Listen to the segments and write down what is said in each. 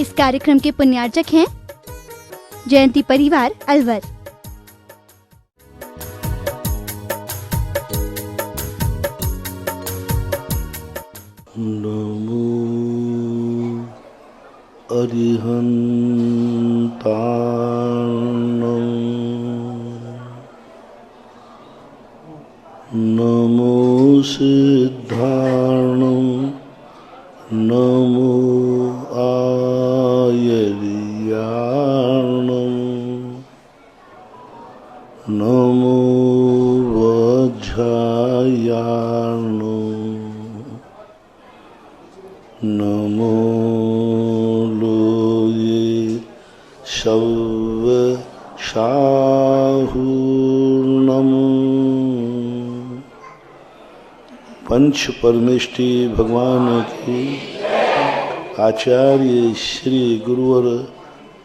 इस कार्यक्रम के पुण्यार्चक हैं जयंती परिवार अलवर। नमो अरिहंताणं नमो सिद्धार्णं नमो आयर्याणं नमो वज्रायाणं नमो लोये शव्यशाहूर्णम्। पंच परमेष्टि भगवान की, आचार्य श्री गुरुवर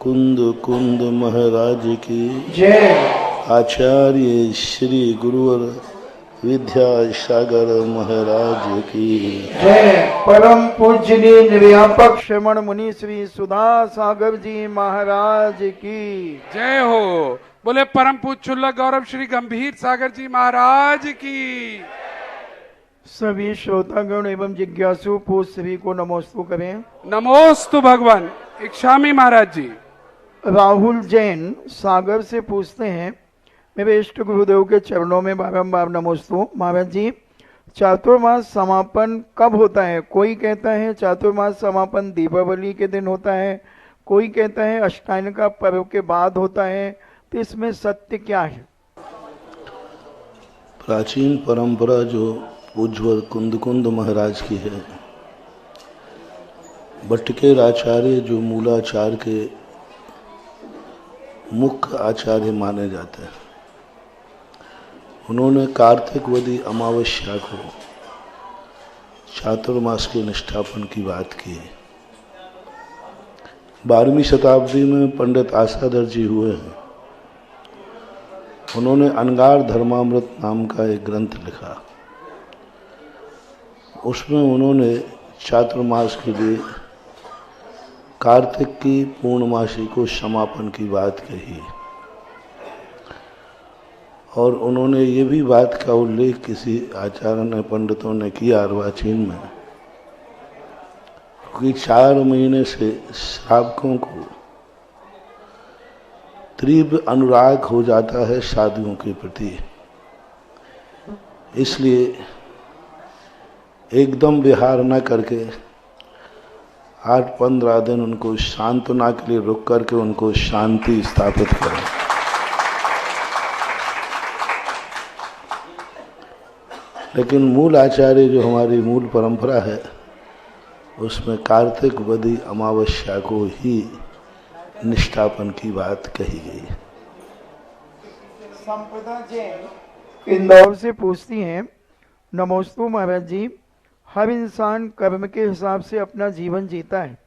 कुंद कुंद महाराज की जय। आचार्य श्री गुरुवर विद्यासागर महाराज की जय। परम पूजनीय निर्व्यापक श्रमण मुनि श्री सुधा सागर जी महाराज की जय हो। बोले परम पूज्य चुल्लक गौरव श्री गंभीर सागर जी महाराज की। सभी श्रोतागण एवं जिज्ञासु पूज सभी को नमोस्तु करें। नमोस्तु भगवान। इच्छामी महाराज जी। राहुल जैन सागर से पूछते हैं, मेरे इष्ट गुरुदेव के चरणों में बारंबार नमोस्तु। महाराज जी, चातुर्मास समापन कब होता है? कोई कहता है चातुर्मास समापन दीपावली के दिन होता है, कोई कहता है अष्टायन पर्व के बाद होता है, तो इसमें सत्य क्या है? प्राचीन परंपरा जो उज्ज्वल कुंद कुंद महाराज की है, भट्टकेर आचार्य जो मूलाचार्य के मुख्य आचार्य माने जाते हैं, उन्होंने कार्तिक वदी अमावस्या को चातुर्मास के निष्ठापन की बात की। 12वीं शताब्दी में पंडित आसादर जी हुए हैं, उन्होंने अनगार धर्मामृत नाम का एक ग्रंथ लिखा। उसमें उन्होंने चातुर्मास के लिए कार्तिक की पूर्णमासी को समापन की बात कही, और उन्होंने ये भी बात का उल्लेख किसी आचार्य ने, पंडितों ने किया अर्वाचीन में, कि 4 महीने से श्रावकों को तीव्र अनुराग हो जाता है साधुओं के प्रति, इसलिए एकदम विहार न करके 8-15 दिन उनको सांत्वना के लिए रुक करके उनको शांति स्थापित करें। लेकिन मूल आचार्य जो हमारी मूल परंपरा है, उसमें कार्तिक वदी अमावस्या को ही निष्ठापन की बात कही गई। संपदा जैन इंदौर से पूछती हैं, नमोस्तु महाराज जी, हर इंसान कर्म के हिसाब से अपना जीवन जीता है,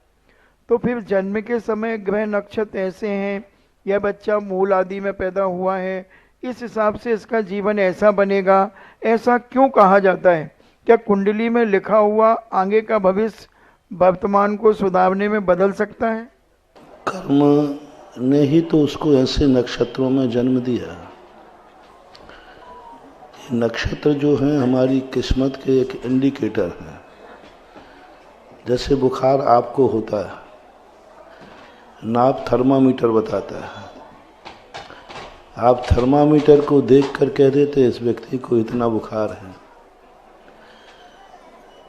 तो फिर जन्म के समय ग्रह नक्षत्र ऐसे हैं या बच्चा मूल आदि में पैदा हुआ है, इस हिसाब से इसका जीवन ऐसा बनेगा, ऐसा क्यों कहा जाता है? क्या कुंडली में लिखा हुआ आगे का भविष्य वर्तमान को सुधारने में बदल सकता है? कर्म ने ही तो उसको ऐसे नक्षत्रों में जन्म दिया। नक्षत्र जो हैं हमारी किस्मत के एक इंडिकेटर हैं। जैसे बुखार आपको होता है, नाप थर्मामीटर बताता है, आप थर्मामीटर को देखकर कह देते इस व्यक्ति को इतना बुखार है।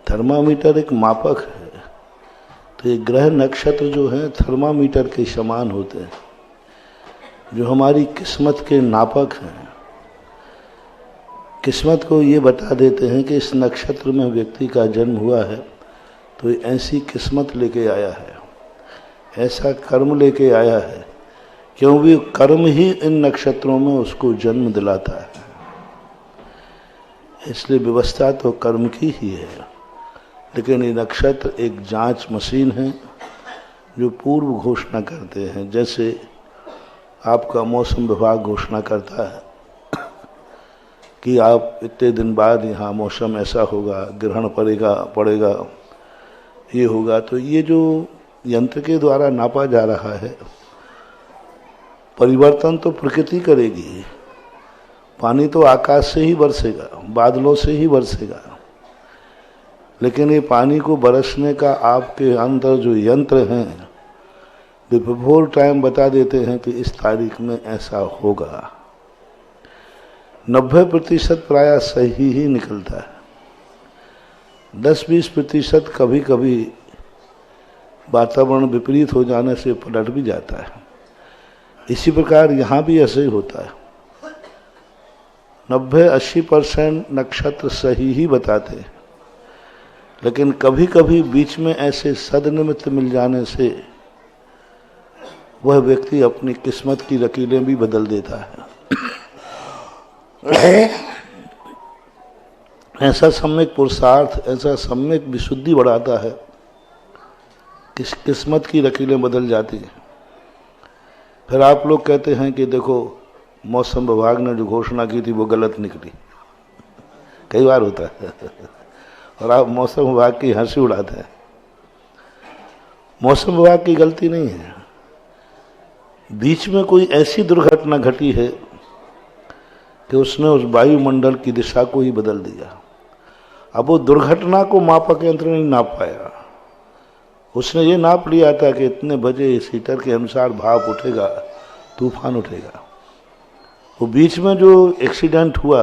थर्मामीटर एक मापक है, तो ये ग्रह नक्षत्र जो हैं थर्मामीटर के समान होते हैं, जो हमारी किस्मत के नापक हैं। किस्मत को ये बता देते हैं कि इस नक्षत्र में व्यक्ति का जन्म हुआ है तो ये ऐसी किस्मत लेके आया है, ऐसा कर्म लेके आया है, क्योंकि कर्म ही इन नक्षत्रों में उसको जन्म दिलाता है। इसलिए व्यवस्था तो कर्म की ही है, लेकिन ये नक्षत्र एक जांच मशीन है जो पूर्व घोषणा करते हैं। जैसे आपका मौसम विभाग घोषणा करता है कि आप इतने दिन बाद यहाँ मौसम ऐसा होगा, ग्रहण पड़ेगा, ये होगा। तो ये जो यंत्र के द्वारा नापा जा रहा है, परिवर्तन तो प्रकृति करेगी। पानी तो आकाश से ही बरसेगा, बादलों से ही बरसेगा, लेकिन ये पानी को बरसने का आपके अंदर जो यंत्र हैं वे बिफोर टाइम बता देते हैं कि इस तारीख में ऐसा होगा। 90% प्राय सही ही निकलता है, 10-20% कभी कभी वातावरण विपरीत हो जाने से पलट भी जाता है। इसी प्रकार यहाँ भी ऐसे ही होता है। 90-80% नक्षत्र सही ही बताते हैं, लेकिन कभी कभी बीच में ऐसे सदनिमित्त मिल जाने से वह व्यक्ति अपनी किस्मत की लकीरें भी बदल देता है। ऐसा सम्यक पुरुषार्थ, ऐसा सम्यक विशुद्धि बढ़ाता है कि किस्मत की लकीरें बदल जाती हैं। फिर आप लोग कहते हैं कि देखो मौसम विभाग ने जो घोषणा की थी वो गलत निकली, कई बार होता है और आप मौसम विभाग की हंसी उड़ाते हैं। मौसम विभाग की गलती नहीं है, बीच में कोई ऐसी दुर्घटना घटी है कि उसने उस वायुमंडल की दिशा को ही बदल दिया। अब वो दुर्घटना को मापक यंत्र नहीं नाप पाया, उसने ये नाप लिया था कि इतने बजे इस हीटर के अनुसार भाप उठेगा, तूफान उठेगा। वो बीच में जो एक्सीडेंट हुआ,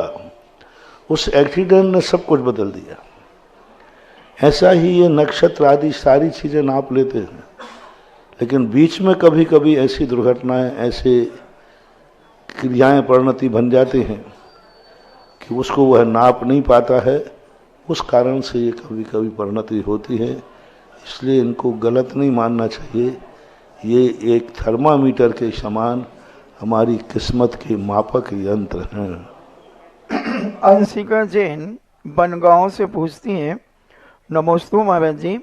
उस एक्सीडेंट ने सब कुछ बदल दिया। ऐसा ही ये नक्षत्र आदि सारी चीजें नाप लेते हैं, लेकिन बीच में कभी कभी ऐसी दुर्घटनाएं, ऐसे क्रियाएं परिणति बन जाती हैं कि उसको वह नाप नहीं पाता है। उस कारण से ये कभी कभी परिणति होती है, इसलिए इनको गलत नहीं मानना चाहिए। ये एक थर्मामीटर के समान हमारी किस्मत के मापक यंत्र हैं। अंशिका जैन बनगांव से पूछती हैं, नमोस्तु महाराज जी।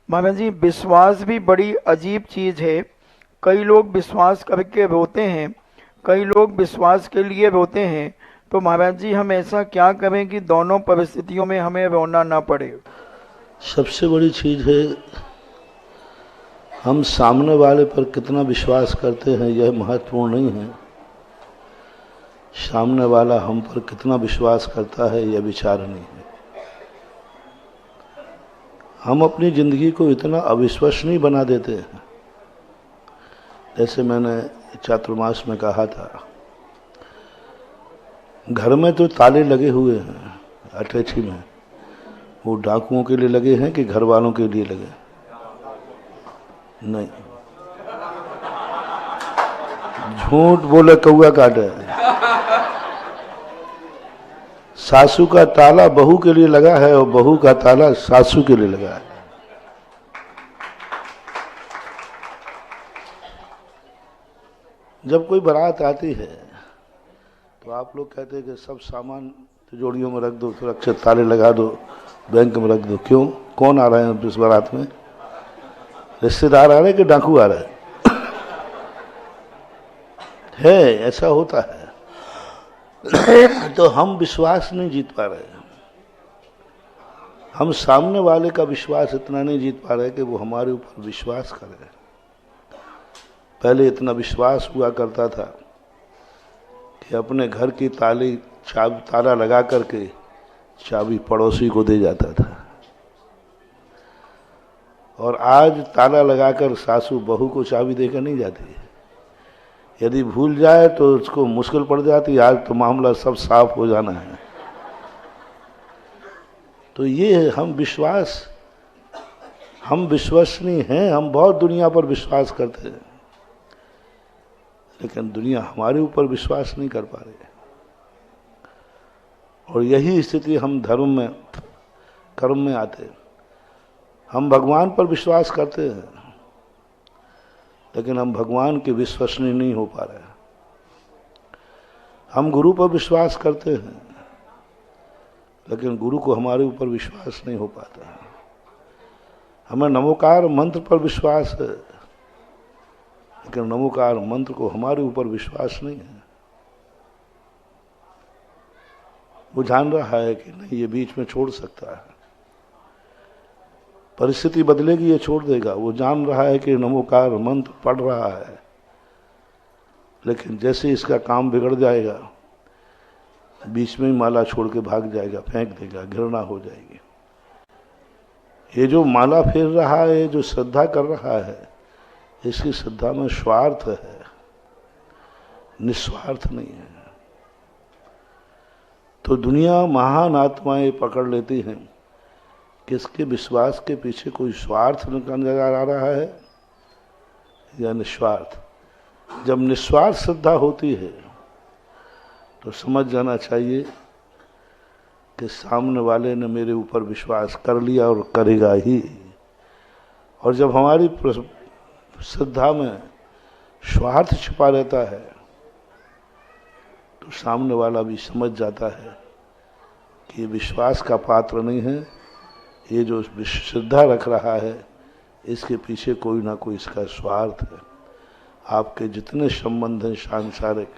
महाराज जी, विश्वास भी बड़ी अजीब चीज है। कई लोग विश्वास करके रोते हैं, कई लोग विश्वास के लिए रोते हैं। तो महाराज जी, हम ऐसा क्या करें कि दोनों परिस्थितियों में हमें रोना ना पड़े? सबसे बड़ी चीज है हम सामने वाले पर कितना विश्वास करते हैं, यह महत्वपूर्ण नहीं है। सामने वाला हम पर कितना विश्वास करता है यह विचार नहीं है। हम अपनी जिंदगी को इतना अविश्वसनीय बना देते हैं। जैसे मैंने चातुर्मास में कहा था, घर में तो ताले लगे हुए हैं अटैची में, वो डाकुओं के लिए लगे हैं कि घर वालों के लिए लगे? नहीं, झूठ बोले कौआ काटे। सासू का ताला बहू के लिए लगा है और बहू का ताला सासू के लिए लगा है। जब कोई बारात आती है तो आप लोग कहते हैं कि सब सामान तिजोरियों में रख दो, सुरक्षित ताले लगा दो, बैंक में रख दो। क्यों? कौन आ रहे हैं इस बारात में? रिश्तेदार आ रहे हैं कि डाकू आ रहे हैं? ऐसा होता है। तो हम विश्वास नहीं जीत पा रहे हैं। हम सामने वाले का विश्वास इतना नहीं जीत पा रहे कि वो हमारे ऊपर विश्वास करे। पहले इतना विश्वास हुआ करता था कि अपने घर की ताला लगा करके चाबी पड़ोसी को दे जाता था, और आज ताला लगाकर सासू बहू को चाबी देकर नहीं जाती है। यदि भूल जाए तो उसको मुश्किल पड़ जाती। आज तो मामला सब साफ हो जाना है। तो ये है, हम विश्वसनीय हैं। हम बहुत दुनिया पर विश्वास करते हैं, लेकिन दुनिया हमारे ऊपर विश्वास नहीं कर पा रही है। और यही स्थिति हम धर्म में, कर्म में आते हैं। हम भगवान पर विश्वास करते हैं, लेकिन हम भगवान के विश्वसनीय नहीं हो पा रहे हैं। हम गुरु पर विश्वास करते हैं, लेकिन गुरु को हमारे ऊपर विश्वास नहीं हो पाता। हमें नमोकार मंत्र पर विश्वास है, लेकिन नमोकार मंत्र को हमारे ऊपर विश्वास नहीं है। वो जान रहा है कि नहीं, ये बीच में छोड़ सकता है। परिस्थिति बदलेगी, ये छोड़ देगा। वो जान रहा है कि नमोकार मंत्र पढ़ रहा है, लेकिन जैसे इसका काम बिगड़ जाएगा, बीच में ही माला छोड़ के भाग जाएगा, फेंक देगा, घृणा हो जाएगी। ये जो माला फेर रहा है, जो श्रद्धा कर रहा है, इसकी श्रद्धा में स्वार्थ है, निस्वार्थ नहीं है। तो दुनिया महान आत्माएं पकड़ लेती हैं कि इसके विश्वास के पीछे कोई स्वार्थ नजर आ रहा है या निस्वार्थ। जब निस्वार्थ श्रद्धा होती है तो समझ जाना चाहिए कि सामने वाले ने मेरे ऊपर विश्वास कर लिया और करेगा ही। और जब हमारी श्रद्धा में स्वार्थ छिपा रहता है तो सामने वाला भी समझ जाता है कि ये विश्वास का पात्र नहीं है, ये जो श्रद्धा रख रहा है इसके पीछे कोई ना कोई इसका स्वार्थ है। आपके जितने संबंध हैं सांसारिक,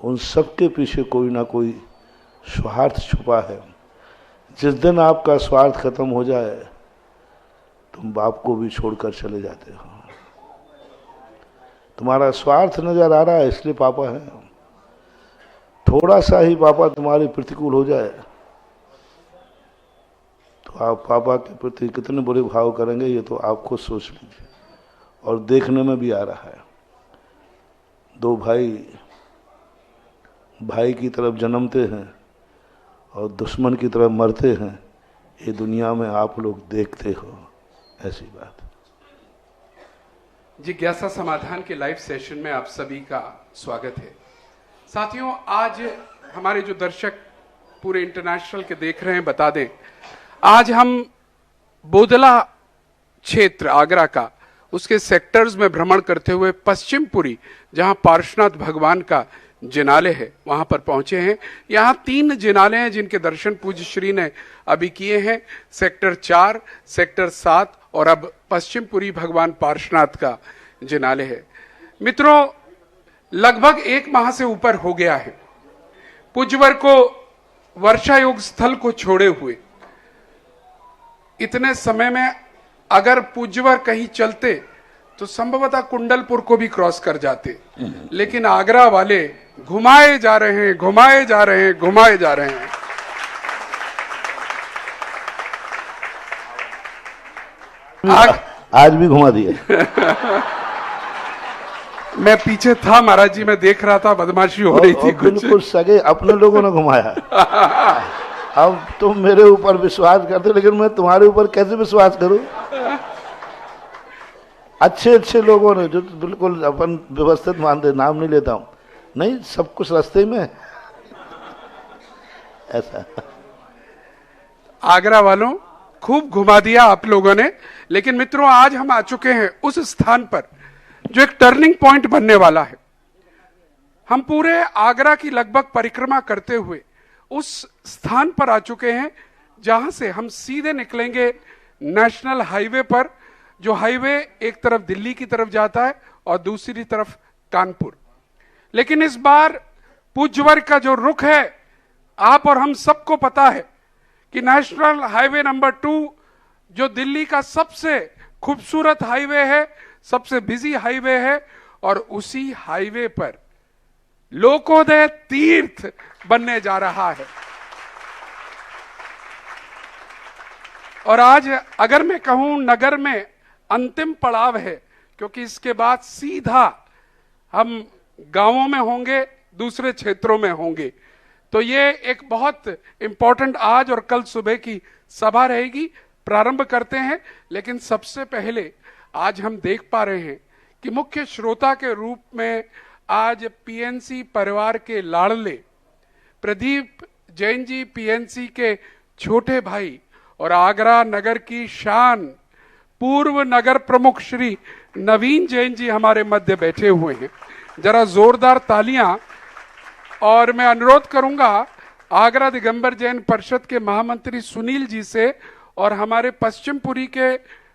उन सब के पीछे कोई ना कोई स्वार्थ छुपा है। जिस दिन आपका स्वार्थ खत्म हो जाए, तुम बाप को भी छोड़कर चले जाते हो। तुम्हारा स्वार्थ नजर आ रहा है इसलिए पापा है। थोड़ा सा ही पापा तुम्हारे प्रतिकूल हो जाए तो आप पापा के प्रति कितने बुरे भाव करेंगे, ये तो आप खुद सोच लीजिए। और देखने में भी आ रहा है, दो भाई की तरफ जन्मते हैं और दुश्मन की तरफ मरते हैं। ये दुनिया में आप लोग देखते हो ऐसी बात। जिज्ञासा समाधान के लाइव सेशन में आप सभी का स्वागत है। साथियों, आज हमारे जो दर्शक पूरे इंटरनेशनल के देख रहे हैं, बता दें, आज हम बोदला क्षेत्र आगरा का, उसके सेक्टर्स में भ्रमण करते हुए पश्चिमपुरी, जहां पार्श्वनाथ भगवान का जिनालय है, वहां पर पहुंचे हैं। यहां 3 जिनालय हैं जिनके दर्शन पूज्य श्री ने अभी किए हैं, सेक्टर 4, सेक्टर 7 और अब पश्चिमपुरी भगवान पार्श्वनाथ का जिनालय है। मित्रों, लगभग 1 माह से ऊपर हो गया है पूज्यवर को वर्षा योग स्थल को छोड़े हुए। इतने समय में अगर पूज्यवर कहीं चलते तो संभवतः कुंडलपुर को भी क्रॉस कर जाते, लेकिन आगरा वाले घुमाए जा रहे हैं, घुमाए जा रहे हैं, घुमाए जा रहे हैं। आज भी घुमा दिए। मैं पीछे था महाराज जी, मैं देख रहा था, बदमाशी हो रही थी कुछ। बिल्कुल सगे अपने लोगों ने घुमाया। अब तुम मेरे ऊपर विश्वास करते, लेकिन मैं तुम्हारे ऊपर कैसे विश्वास करूं? अच्छे लोगों ने, जो बिल्कुल अपन व्यवस्थित मानते, नाम नहीं लेता हूं, नहीं, सब कुछ रास्ते में ऐसा। आगरा वालों, खूब घुमा दिया आप लोगों ने। लेकिन मित्रों, आज हम आ चुके हैं उस स्थान पर जो एक टर्निंग पॉइंट बनने वाला है। हम पूरे आगरा की लगभग परिक्रमा करते हुए उस स्थान पर आ चुके हैं जहां से हम सीधे निकलेंगे नेशनल हाईवे पर, जो हाईवे एक तरफ दिल्ली की तरफ जाता है और दूसरी तरफ कानपुर। लेकिन इस बार पूज्यवर का जो रुख है, आप और हम सबको पता है कि नेशनल हाईवे नंबर 2 जो दिल्ली का सबसे खूबसूरत हाईवे है, सबसे बिजी हाईवे है, और उसी हाईवे पर लोकोदय तीर्थ बनने जा रहा है। और आज अगर मैं कहूं, नगर में अंतिम पड़ाव है, क्योंकि इसके बाद सीधा हम गांवों में होंगे, दूसरे क्षेत्रों में होंगे। तो ये एक बहुत इंपॉर्टेंट आज और कल सुबह की सभा रहेगी। प्रारंभ करते हैं, लेकिन सबसे पहले आज हम देख पा रहे हैं कि मुख्य श्रोता के रूप में आज पीएनसी परिवार के लाडले प्रदीप जैन जी, पीएनसी के छोटे भाई और आगरा नगर की शान पूर्व नगर प्रमुख श्री नवीन जैन जी हमारे मध्य बैठे हुए हैं। जरा जोरदार तालियां। और मैं अनुरोध करूंगा आगरा दिगंबर जैन परिषद के महामंत्री सुनील जी से और हमारे पश्चिमपुरी के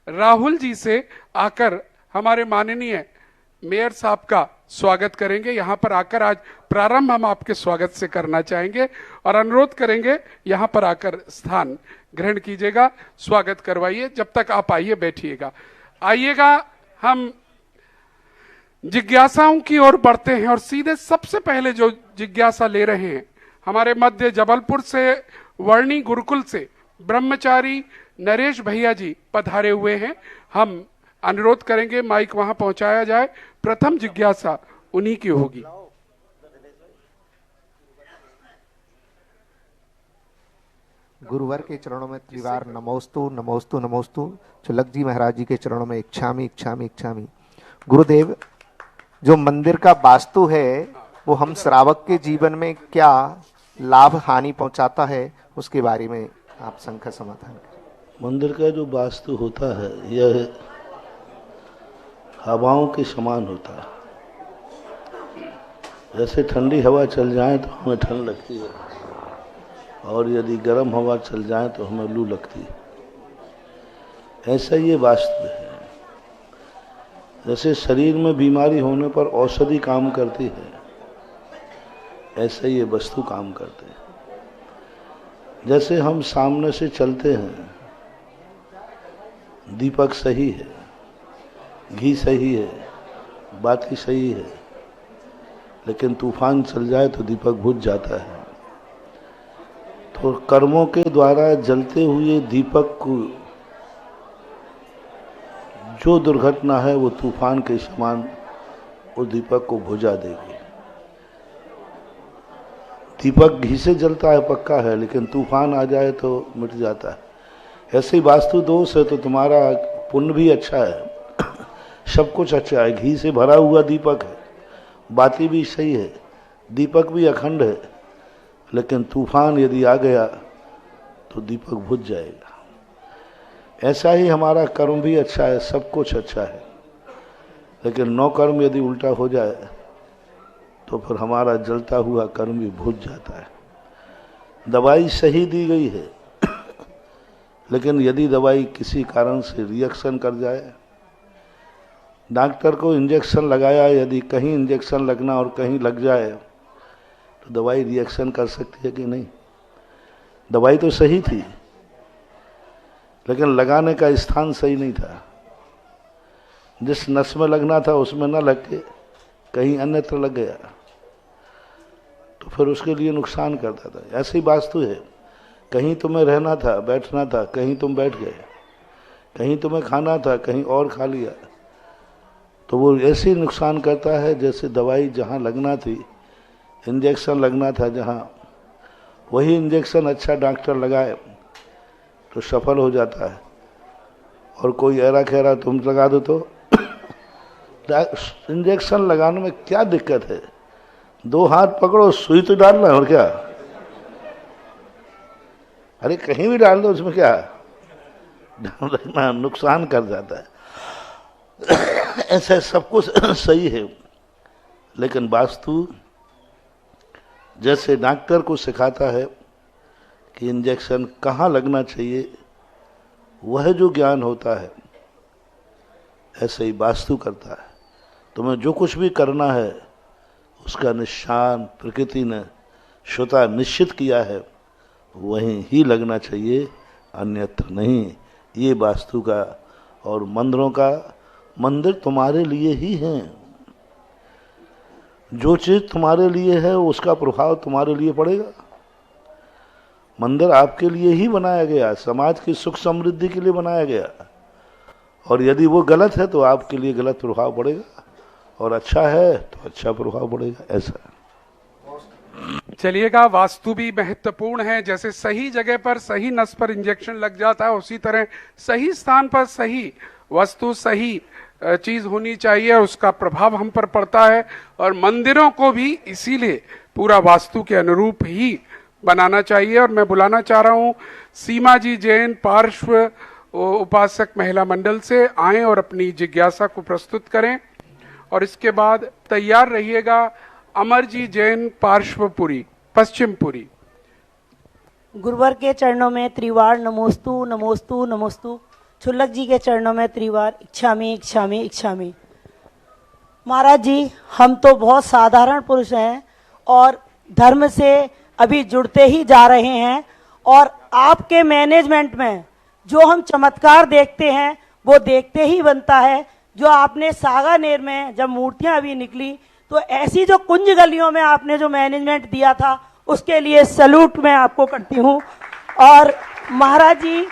राहुल जी से आकर हमारे माननीय मेयर साहब का स्वागत करेंगे। यहां पर आकर आज प्रारंभ हम आपके स्वागत से करना चाहेंगे और अनुरोध करेंगे यहां पर आकर स्थान ग्रहण कीजिएगा, स्वागत करवाइए। जब तक आप आइए बैठिएगा। आइएगा, हम जिज्ञासाओं की ओर बढ़ते हैं और सीधे सबसे पहले जो जिज्ञासा ले रहे हैं, हमारे मध्य जबलपुर से वर्णी गुरुकुल से ब्रह्मचारी नरेश भैया जी पधारे हुए हैं। हम अनुरोध करेंगे माइक वहां पहुंचाया जाए। प्रथम जिज्ञासा उन्हीं की होगी। गुरुवर के चरणों में त्रिवार नमोस्तु नमोस्तु नमोस्तु। चुलक जी महाराज जी के चरणों में इच्छामी इच्छामी इच्छामी। गुरुदेव, जो मंदिर का वास्तु है वो हम श्रावक के जीवन में क्या लाभ हानि पहुंचाता है, उसके बारे में आप शंका समाधान करें। मंदिर का जो वास्तु होता है यह हवाओं के समान होता है। जैसे ठंडी हवा चल जाए तो हमें ठंड लगती है और यदि गर्म हवा चल जाए तो हमें लू लगती है। ऐसा ये वास्तु है। जैसे शरीर में बीमारी होने पर औषधि काम करती है, ऐसे ये वस्तु काम करते हैं। जैसे हम सामने से चलते हैं, दीपक सही है, घी सही है, बाती सही है, लेकिन तूफान चल जाए तो दीपक बुझ जाता है। तो कर्मों के द्वारा जलते हुए दीपक को जो दुर्घटना है वो तूफान के समान उस दीपक को बुझा देगी। दीपक घी से जलता है पक्का है, लेकिन तूफान आ जाए तो मिट जाता है। ऐसे ही वास्तु दोष है तो तुम्हारा पुण्य भी अच्छा है, सब कुछ अच्छा है। घी से भरा हुआ दीपक है, बाती भी सही है, दीपक भी अखंड है, लेकिन तूफान यदि आ गया तो दीपक बुझ जाएगा। ऐसा ही हमारा कर्म भी अच्छा है, सब कुछ अच्छा है, लेकिन नौ कर्म यदि उल्टा हो जाए तो फिर हमारा जलता हुआ कर्म भी बुझ जाता है। दवाई सही दी गई है, लेकिन यदि दवाई किसी कारण से रिएक्शन कर जाए, डॉक्टर को इंजेक्शन लगाया, यदि कहीं इंजेक्शन लगना और कहीं लग जाए तो दवाई रिएक्शन कर सकती है कि नहीं? दवाई तो सही थी, लेकिन लगाने का स्थान सही नहीं था। जिस नस में लगना था उसमें न लग के कहीं अन्यत्र लग गया तो फिर उसके लिए नुकसान करता था। ऐसी वास्तु है, कहीं तुम्हें रहना था, बैठना था, कहीं तुम बैठ गए, कहीं तुम्हें खाना था, कहीं और खा लिया, तो वो ऐसे नुकसान करता है जैसे दवाई जहाँ लगना थी, इंजेक्शन लगना था जहाँ, वही इंजेक्शन अच्छा डॉक्टर लगाए तो सफल हो जाता है, और कोई ऐरा खैरा तुम लगा दो तो इंजेक्शन लगाने में क्या दिक्कत है? दो हाथ पकड़ो, सुई तो डालना, और क्या? अरे कहीं भी डाल दो, उसमें क्या डालना, नुकसान कर जाता है। ऐसा सब कुछ सही है, लेकिन वास्तु जैसे डॉक्टर को सिखाता है कि इंजेक्शन कहाँ लगना चाहिए, वह जो ज्ञान होता है ऐसे ही वास्तु करता है। तुम्हें जो कुछ भी करना है उसका निशान प्रकृति ने स्वतः निश्चित किया है, वहीं ही लगना चाहिए, अन्यत्र नहीं। ये वास्तु का और मंदिरों का, मंदिर तुम्हारे लिए ही हैं। जो चीज तुम्हारे लिए है उसका प्रभाव तुम्हारे लिए पड़ेगा। मंदिर आपके लिए ही बनाया गया, समाज की सुख समृद्धि के लिए बनाया गया, और यदि वो गलत है तो आपके लिए गलत प्रभाव पड़ेगा, और अच्छा है तो अच्छा प्रभाव पड़ेगा। ऐसा चलिएगा, वास्तु भी महत्वपूर्ण है। जैसे सही जगह पर सही नस पर इंजेक्शन लग जाता है, उसी तरह सही स्थान पर सही वस्तु, सही चीज होनी चाहिए, उसका प्रभाव हम पर पड़ता है। और मंदिरों को भी इसीलिए पूरा वास्तु के अनुरूप ही बनाना चाहिए। और मैं बुलाना चाह रहा हूं सीमा जी जैन, पार्श्व उपासक महिला मंडल से आए और अपनी जिज्ञासा को प्रस्तुत करें। और इसके बाद तैयार रहिएगा अमर जी जैन, पार्श्वपुरी, पश्चिमपुरी। गुरुवर के चरणों में त्रिवार नमोस्तु नमोस्तु नमोस्तु। छुल्लक जी के चरणों में त्रिवार इच्छामी इच्छामी इच्छामी। महाराज जी, हम तो बहुत साधारण पुरुष हैं और धर्म से अभी जुड़ते ही जा रहे हैं, और आपके मैनेजमेंट में जो हम चमत्कार देखते हैं वो देखते ही बनता है। जो आपने सागानेर में जब मूर्तियां अभी निकली, तो ऐसी जो कुंज गलियों में आपने जो मैनेजमेंट दिया था, उसके लिए सैल्यूट मैं आपको करती हूँ। और महाराज जी,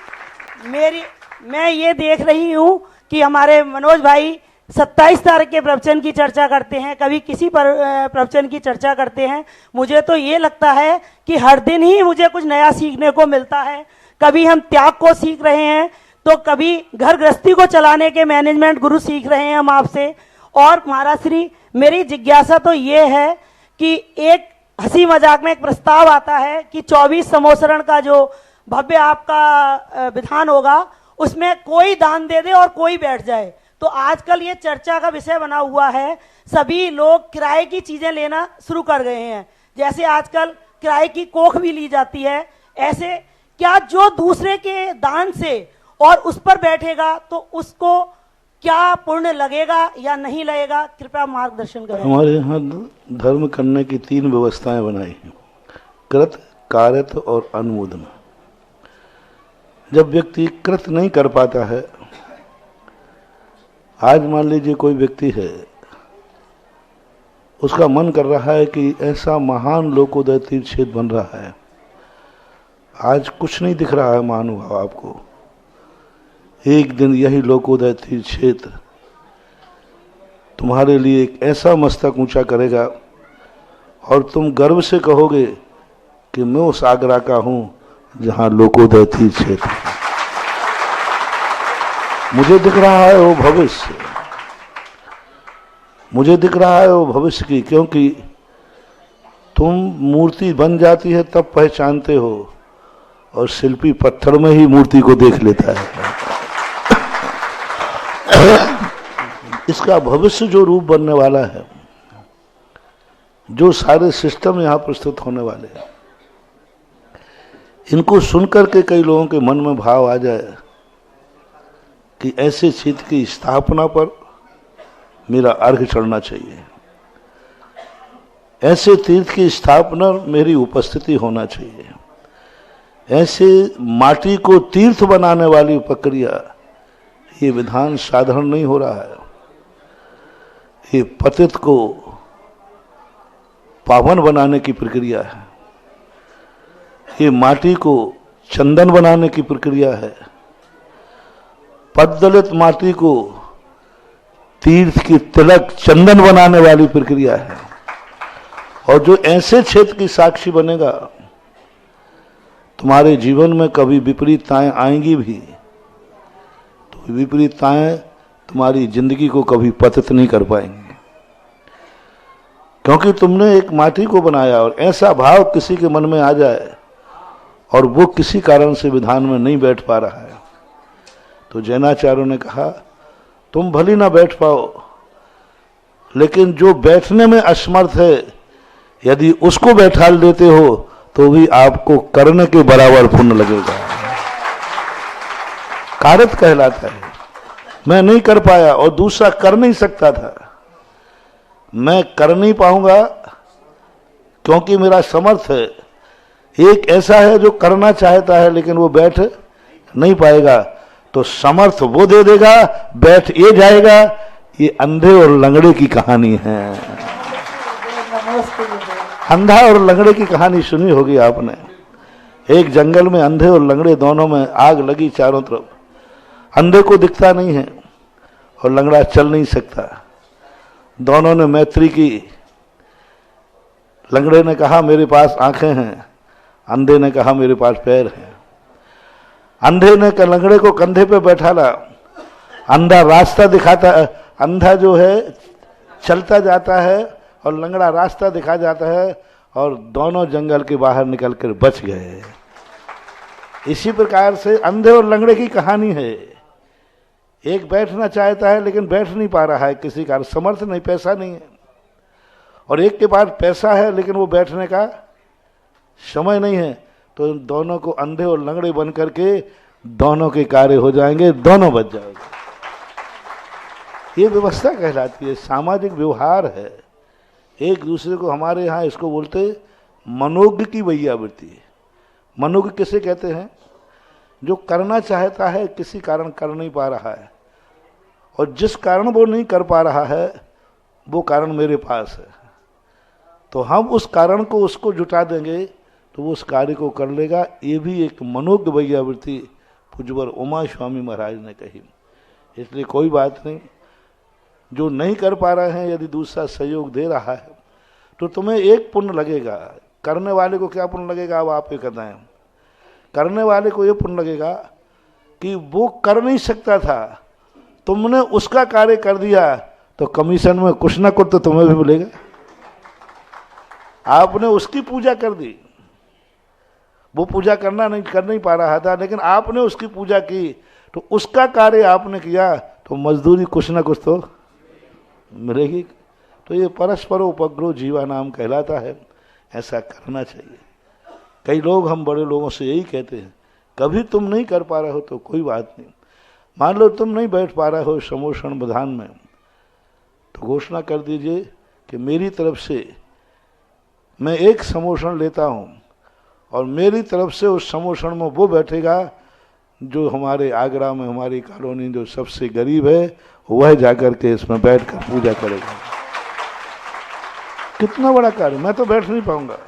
मैं ये देख रही हूँ कि हमारे मनोज भाई 27 तारीख के प्रवचन की चर्चा करते हैं, कभी किसी पर प्रवचन की चर्चा करते हैं। मुझे तो ये लगता है कि हर दिन ही मुझे कुछ नया सीखने को मिलता है। कभी हम त्याग को सीख रहे हैं, तो कभी घर गृहस्थी को चलाने के मैनेजमेंट गुरु सीख रहे हैं हम आपसे। और महाराज श्री, मेरी जिज्ञासा तो ये है कि एक हंसी मजाक में एक प्रस्ताव आता है कि 24 समोसरण का जो भव्य आपका विधान होगा, उसमें कोई दान दे दे और कोई बैठ जाए। तो आजकल ये चर्चा का विषय बना हुआ है, सभी लोग किराए की चीजें लेना शुरू कर गए हैं। जैसे आजकल किराए की कोख भी ली जाती है, ऐसे क्या जो दूसरे के दान से और उस पर बैठेगा तो उसको क्या पुण्य लगेगा या नहीं लगेगा? कृपया मार्गदर्शन करें। हमारे यहाँ धर्म करने की 3 व्यवस्थाएं बनाई हैं: कृत, कारत और अनुमोदन। जब व्यक्ति कृत नहीं कर पाता है, आज मान लीजिए कोई व्यक्ति है, उसका मन कर रहा है कि ऐसा महान लोकोदय तीर्थ क्षेत्र बन रहा है, आज कुछ नहीं दिख रहा है महानुभाव आपको, एक दिन यही लोकोदय तीर्थ क्षेत्र तुम्हारे लिए एक ऐसा मस्तक ऊंचा करेगा और तुम गर्व से कहोगे कि मैं उस आगरा का हूं जहां लोकोदय तीर्थ क्षेत्र है। मुझे दिख रहा है वो भविष्य, मुझे दिख रहा है वो भविष्य की, क्योंकि तुम मूर्ति बन जाती है तब पहचानते हो, और शिल्पी पत्थर में ही मूर्ति को देख लेता है। इसका भविष्य जो रूप बनने वाला है, जो सारे सिस्टम यहां प्रस्तुत होने वाले हैं, इनको सुनकर के कई लोगों के मन में भाव आ जाए कि ऐसे क्षेत्र की स्थापना पर मेरा अर्घ चढ़ना चाहिए, ऐसे तीर्थ की स्थापना मेरी उपस्थिति होना चाहिए, ऐसे माटी को तीर्थ बनाने वाली प्रक्रिया, ये विधान साधारण नहीं हो रहा है। ये पतित को पावन बनाने की प्रक्रिया है, ये माटी को चंदन बनाने की प्रक्रिया है, पद्दलित माटी को तीर्थ की तिलक चंदन बनाने वाली प्रक्रिया है। और जो ऐसे क्षेत्र की साक्षी बनेगा, तुम्हारे जीवन में कभी विपरीतताएं आएंगी भी, तो विपरीतताएं तुम्हारी जिंदगी को कभी पतित नहीं कर पाएंगी, क्योंकि तुमने एक माटी को बनाया। और ऐसा भाव किसी के मन में आ जाए और वो किसी कारण से विधान में नहीं बैठ पा रहा है, तो जैनाचार्यों ने कहा तुम भली ना बैठ पाओ, लेकिन जो बैठने में असमर्थ है, यदि उसको बैठा देते हो तो भी आपको करने के बराबर पुण्य लगेगा। कारत कहलाता है, मैं नहीं कर पाया और दूसरा कर नहीं सकता था, मैं कर नहीं पाऊंगा क्योंकि मेरा समर्थ है। एक ऐसा है जो करना चाहता है लेकिन वो बैठ नहीं पाएगा, तो समर्थ वो दे देगा, बैठ ये जाएगा। ये अंधे और लंगड़े की कहानी है। अंधा और लंगड़े की कहानी सुनी होगी आपने। एक जंगल में अंधे और लंगड़े दोनों में आग लगी चारों तरफ। अंधे को दिखता नहीं है और लंगड़ा चल नहीं सकता। दोनों ने मैत्री की। लंगड़े ने कहा मेरे पास आंखें हैं, अंधे ने कहा मेरे पास पैर हैं। अंधे ने लंगड़े को कंधे पे बैठा ला। अंधा रास्ता दिखाता, अंधा जो है चलता जाता है और लंगड़ा रास्ता दिखा जाता है, और दोनों जंगल के बाहर निकलकर बच गए। इसी प्रकार से अंधे और लंगड़े की कहानी है। एक बैठना चाहता है लेकिन बैठ नहीं पा रहा है, किसी का समर्थ नहीं, पैसा नहीं है। और एक के पास पैसा है लेकिन वो बैठने का समय नहीं है। तो दोनों को अंधे और लंगड़े बन करके दोनों के कार्य हो जाएंगे, दोनों बच जाएंगे। ये व्यवस्था कहलाती है, सामाजिक व्यवहार है। एक दूसरे को, हमारे यहाँ इसको बोलते मनोज्ञ की वैयावृत्ति। मनोज्ञ किसे कहते हैं? जो करना चाहता है, किसी कारण कर नहीं पा रहा है, और जिस कारण वो नहीं कर पा रहा है वो कारण मेरे पास है, तो हम उस कारण को उसको जुटा देंगे तो वो उस कार्य को कर लेगा। ये भी एक मनोज्ञ वैयावृत्ति पूज्यवर उमा स्वामी महाराज ने कही। इसलिए कोई बात नहीं, जो नहीं कर पा रहे हैं यदि दूसरा सहयोग दे रहा है तो तुम्हें एक पुण्य लगेगा। करने वाले को क्या पुण्य लगेगा, अब आप ये बताएं। करने वाले को ये पुण्य लगेगा कि वो कर नहीं सकता था, तुमने उसका कार्य कर दिया, तो कमीशन में कुछ ना कुछ तो तुम्हें भी मिलेगा। आपने उसकी पूजा कर दी, वो पूजा कर नहीं पा रहा था, लेकिन आपने उसकी पूजा की, तो उसका कार्य आपने किया, तो मजदूरी कुछ ना कुछ तो मिलेगी। तो ये परस्पर उपग्रह जीवा नाम कहलाता है, ऐसा करना चाहिए। कई लोग, हम बड़े लोगों से यही कहते हैं, कभी तुम नहीं कर पा रहे हो तो कोई बात नहीं, मान लो तुम नहीं बैठ पा रहे हो समोषण विधान में, तो घोषणा कर दीजिए कि मेरी तरफ से मैं एक समोषण लेता हूँ, और मेरी तरफ से उस समोषण में वो बैठेगा जो हमारे आगरा में, हमारी कॉलोनी जो सबसे गरीब है, वह जाकर के इसमें बैठकर पूजा करेगा। कितना बड़ा कार्य, मैं तो बैठ नहीं पाऊंगा।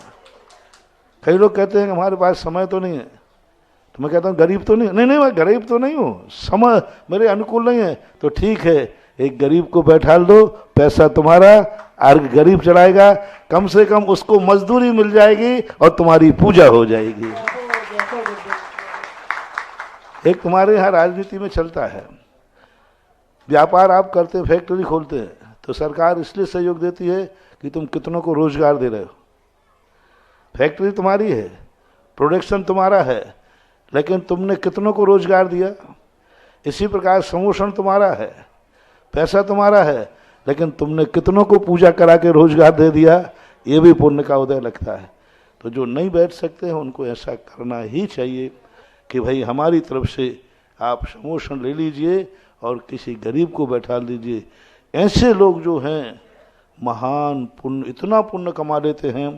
कई लोग कहते हैं कि हमारे पास समय तो नहीं है, तो मैं कहता हूँ गरीब तो नहीं, नहीं मैं गरीब तो नहीं हूँ, समय मेरे अनुकूल नहीं है, तो ठीक है, एक गरीब को बैठा दो, पैसा तुम्हारा, और गरीब चलाएगा, कम से कम उसको मजदूरी मिल जाएगी और तुम्हारी पूजा हो जाएगी। एक तुम्हारे यहाँ राजनीति में चलता है, व्यापार आप करते, फैक्ट्री खोलते हैं, तो सरकार इसलिए सहयोग देती है कि तुम कितनों को रोजगार दे रहे हो। फैक्ट्री तुम्हारी है, प्रोडक्शन तुम्हारा है, लेकिन तुमने कितनों को रोजगार दिया। इसी प्रकार समोषण तुम्हारा है, पैसा तुम्हारा है, लेकिन तुमने कितनों को पूजा करा के रोजगार दे दिया। ये भी पुण्य का उदय लगता है। तो जो नहीं बैठ सकते हैं उनको ऐसा करना ही चाहिए कि भाई हमारी तरफ से आप समोषण ले लीजिए और किसी गरीब को बैठा दीजिए। ऐसे लोग जो हैं महान पुण्य, इतना पुण्य कमा लेते हैं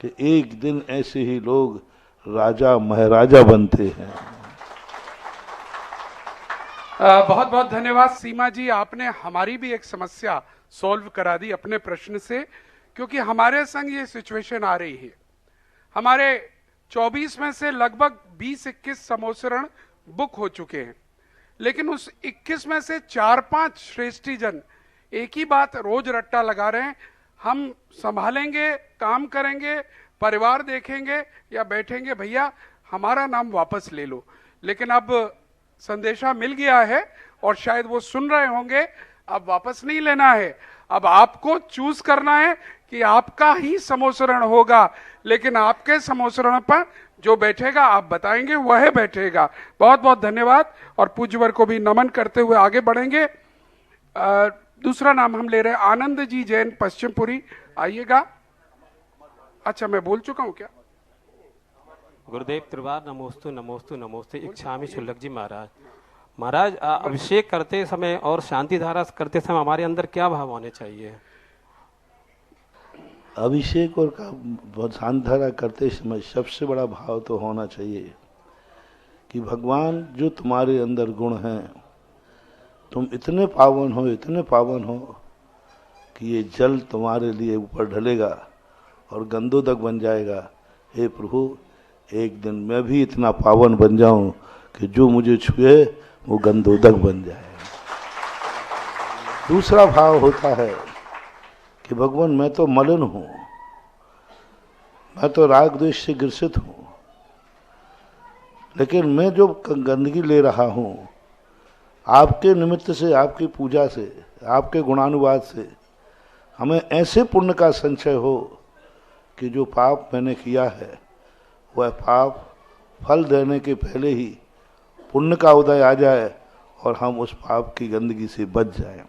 कि एक दिन ऐसे ही लोग राजा महाराजा बनते हैं। बहुत बहुत धन्यवाद सीमा जी, आपने हमारी भी एक समस्या सॉल्व करा दी अपने प्रश्न से, क्योंकि हमारे संग ये सिचुएशन आ रही है। हमारे 24 में से लगभग 20-21 समोसरण बुक हो चुके हैं, लेकिन उस 21 में से 4-5 श्रेष्ठी जन एक ही बात रोज रट्टा लगा रहे हैं, हम संभालेंगे, काम करेंगे, परिवार देखेंगे या बैठेंगे, भैया हमारा नाम वापस ले लो। लेकिन अब संदेशा मिल गया है और शायद वो सुन रहे होंगे, अब वापस नहीं लेना है, अब आपको चूज करना है कि आपका ही समोसरण होगा, लेकिन आपके समोसरण पर जो बैठेगा आप बताएंगे वह बैठेगा। बहुत बहुत धन्यवाद और पूज्यवर को भी नमन करते हुए आगे बढ़ेंगे। दूसरा नाम हम ले रहे हैं आनंद जी जैन पश्चिमपुरी, आइएगा। अच्छा मैं बोल चुका हूँ क्या? गुरुदेव त्रिवार नमोस्तु नमोस्तु नमोस्तु। इच्छामि शुल्लक जी महाराज। महाराज अभिषेक करते समय और शांति धारा करते समय हमारे अंदर क्या भाव होने चाहिए? अभिषेक और का शांति धारा करते समय सबसे बड़ा भाव तो होना चाहिए कि भगवान जो तुम्हारे अंदर गुण हैं, तुम इतने पावन हो कि ये जल तुम्हारे लिए ऊपर ढलेगा और गंधोदक बन जाएगा। हे प्रभु, एक दिन मैं भी इतना पावन बन जाऊं कि जो मुझे छुए वो गंधोदक बन जाए। दूसरा भाव होता है कि भगवान मैं तो मलिन हूं, मैं तो राग द्वेष से ग्रसित हूं, लेकिन मैं जो गंदगी ले रहा हूं आपके निमित्त से, आपकी पूजा से, आपके गुणानुवाद से हमें ऐसे पुण्य का संचय हो कि जो पाप मैंने किया है वह पाप फल देने के पहले ही पुण्य का उदय आ जाए और हम उस पाप की गंदगी से बच जाएं।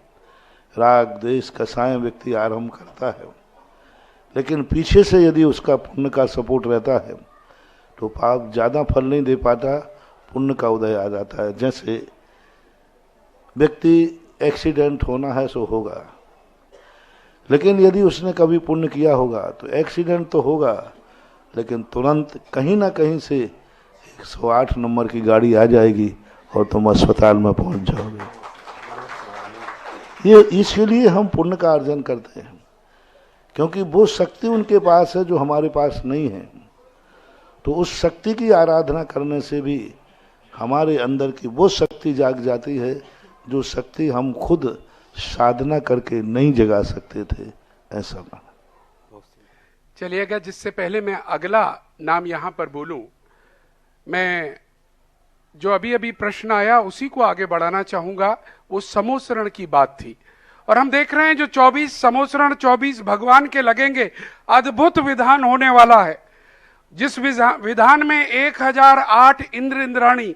राग द्वेष कसाय व्यक्ति आरंभ करता है, लेकिन पीछे से यदि उसका पुण्य का सपोर्ट रहता है तो पाप ज़्यादा फल नहीं दे पाता, पुण्य का उदय आ जाता है। जैसे व्यक्ति एक्सीडेंट होना है सो होगा, लेकिन यदि उसने कभी पुण्य किया होगा तो एक्सीडेंट तो होगा, लेकिन तुरंत कहीं ना कहीं से 108 नंबर की गाड़ी आ जाएगी और तुम अस्पताल में पहुंच जाओगे। ये इसके लिए हम पुण्य का अर्जन करते हैं, क्योंकि वो शक्ति उनके पास है जो हमारे पास नहीं है। तो उस शक्ति की आराधना करने से भी हमारे अंदर की वो शक्ति जाग जाती है जो शक्ति हम खुद साधना करके नहीं जगा सकते थे, ऐसा माना। चलिएगा, जिससे पहले मैं अगला नाम यहां पर बोलूं, मैं जो अभी अभी प्रश्न आया उसी को आगे बढ़ाना चाहूंगा। वो समोसरण की बात थी, और हम देख रहे हैं जो 24 समोसरण 24 भगवान के लगेंगे, अद्भुत विधान होने वाला है। जिस विधान में 1008 इंद्र इंद्राणी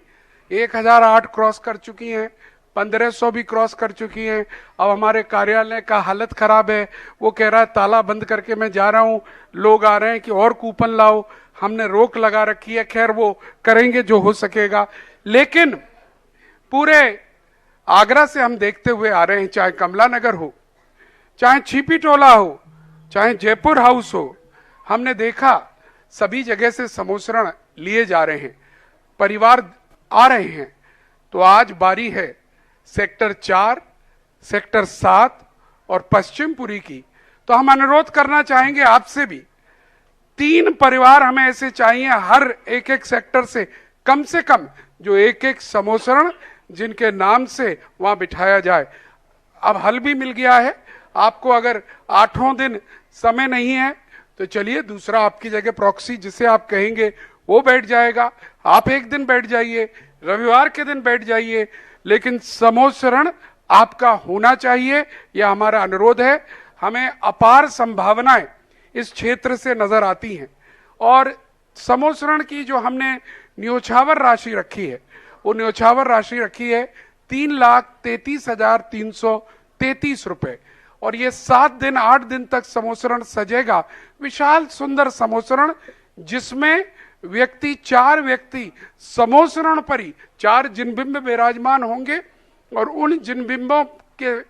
1008 क्रॉस कर चुकी हैं, 1500 भी क्रॉस कर चुकी हैं। अब हमारे कार्यालय का हालत खराब है, वो कह रहा है ताला बंद करके मैं जा रहा हूं, लोग आ रहे हैं कि और कूपन लाओ, हमने रोक लगा रखी है। खैर वो करेंगे जो हो सकेगा, लेकिन पूरे आगरा से हम देखते हुए आ रहे हैं, चाहे कमला नगर हो, चाहे छिपी टोला हो, चाहे जयपुर हाउस हो, हमने देखा सभी जगह से समोसरण लिए जा रहे हैं, परिवार आ रहे हैं। तो आज बारी है सेक्टर 4, सेक्टर 7 और पश्चिमपुरी की। तो हम अनुरोध करना चाहेंगे आपसे भी, 3 परिवार हमें ऐसे चाहिए हर एक सेक्टर से कम जो एक समोसरण जिनके नाम से वहां बिठाया जाए। अब हल भी मिल गया है आपको, अगर 8 दिन समय नहीं है तो चलिए दूसरा आपकी जगह प्रॉक्सी जिसे आप कहेंगे वो बैठ जाएगा। आप एक दिन बैठ जाइए, रविवार के दिन बैठ जाइए, लेकिन समोसरण आपका होना चाहिए, यह हमारा अनुरोध है। हमें अपार संभावनाएं इस क्षेत्र से नजर आती हैं, और समोसरण की जो हमने न्योछावर राशि रखी है, वो न्योछावर राशि रखी है 3,33,333 रुपए, और ये 7 दिन 8 दिन तक समोसरण सजेगा। विशाल सुंदर समोसरण, जिसमें 4 व्यक्ति समोसरण पर ही 4 जिनबिंब विराजमान होंगे, और उन जिनबिंबों के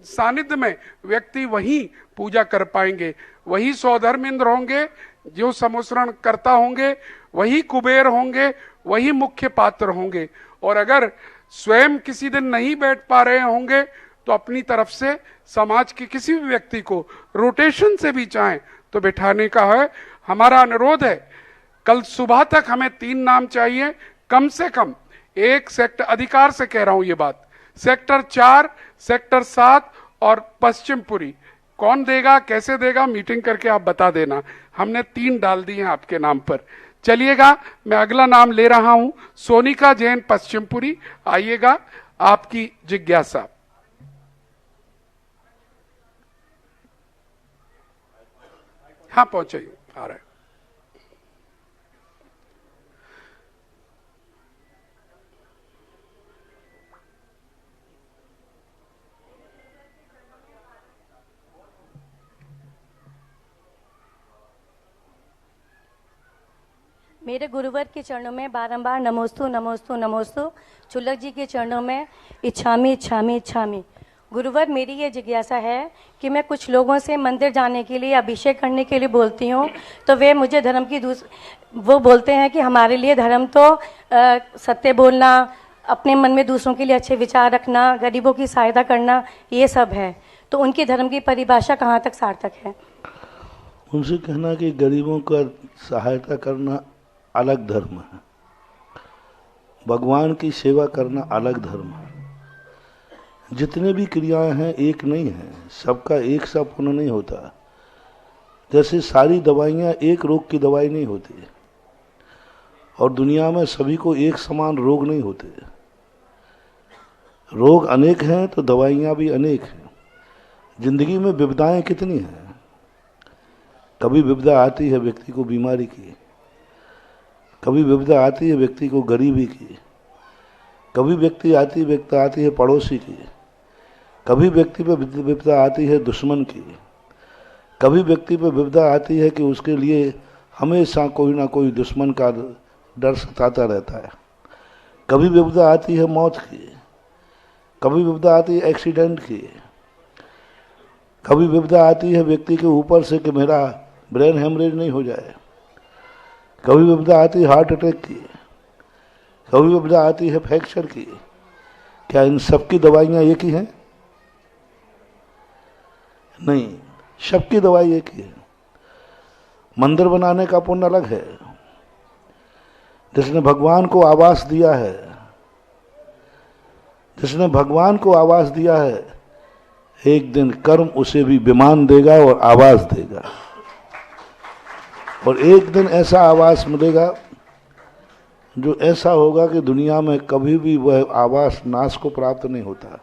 सानिध्य में व्यक्ति वहीं पूजा कर पाएंगे। वही सौधर्म इंद्र होंगे जो समोसरण करता होंगे, वही कुबेर होंगे, वही मुख्य पात्र होंगे। और अगर स्वयं किसी दिन नहीं बैठ पा रहे होंगे तो अपनी तरफ से समाज के किसी भी व्यक्ति को रोटेशन से भी चाहें तो बिठाने का है। हमारा अनुरोध है, कल सुबह तक हमें 3 नाम चाहिए कम से कम। एक सेक्टर, अधिकार से कह रहा हूं ये बात, सेक्टर 4, सेक्टर 7 और पश्चिमपुरी। कौन देगा, कैसे देगा, मीटिंग करके आप बता देना। हमने 3 डाल दिए हैं आपके नाम पर। चलिएगा, मैं अगला नाम ले रहा हूं, सोनिका जैन पश्चिमपुरी। आइएगा, आपकी जिज्ञासा। हाँ पहुंचे, आ रहा है। मेरे गुरुवर के चरणों में बारंबार नमोस्तु नमोस्तु नमोस्तु। चुल्लक जी के चरणों में इच्छामी इच्छामी इच्छामी। गुरुवर, मेरी ये जिज्ञासा है कि मैं कुछ लोगों से मंदिर जाने के लिए, अभिषेक करने के लिए बोलती हूँ, तो वे मुझे धर्म की वो बोलते हैं कि हमारे लिए धर्म तो सत्य बोलना, अपने मन में दूसरों के लिए अच्छे विचार रखना, गरीबों की सहायता करना, ये सब है। तो उनकी धर्म की परिभाषा कहाँ तक सार्थक है? उनसे कहना कि गरीबों का सहायता करना अलग धर्म है, भगवान की सेवा करना अलग धर्म है। जितने भी क्रियाएं हैं एक नहीं है, सबका एक सा पुण्य नहीं होता। जैसे सारी दवाइयां एक रोग की दवाई नहीं होती, और दुनिया में सभी को एक समान रोग नहीं होते। रोग अनेक हैं तो दवाइयां भी अनेक हैं। जिंदगी में विपदाएं कितनी हैं। कभी विपदा आती है व्यक्ति को बीमारी की, कभी विपदा आती है व्यक्ति को गरीबी की, कभी विपदा आती है पड़ोसी की, कभी व्यक्ति पर विपदा आती है दुश्मन की, कभी व्यक्ति पर विपदा आती है कि उसके लिए हमेशा कोई ना कोई दुश्मन का डर सताता रहता है, कभी विपदा आती है मौत की। कभी विपदा आती है एक्सीडेंट की, कभी विपदा आती है व्यक्ति के ऊपर से कि मेरा ब्रेन हेमरेज नहीं हो जाए, कभी विपदा आती है हार्ट अटैक की, कभी विपदा आती है फ्रैक्चर की। क्या इन सब की दवाइयां एक ही हैं? नहीं, सबकी दवाई एक ही है। मंदिर बनाने का पुण्य अलग है, जिसने भगवान को आवास दिया है, जिसने भगवान को आवास दिया है, एक दिन कर्म उसे भी विमान देगा और आवास देगा, और एक दिन ऐसा आवास मिलेगा जो ऐसा होगा कि दुनिया में कभी भी वह आवास नाश को प्राप्त नहीं होता,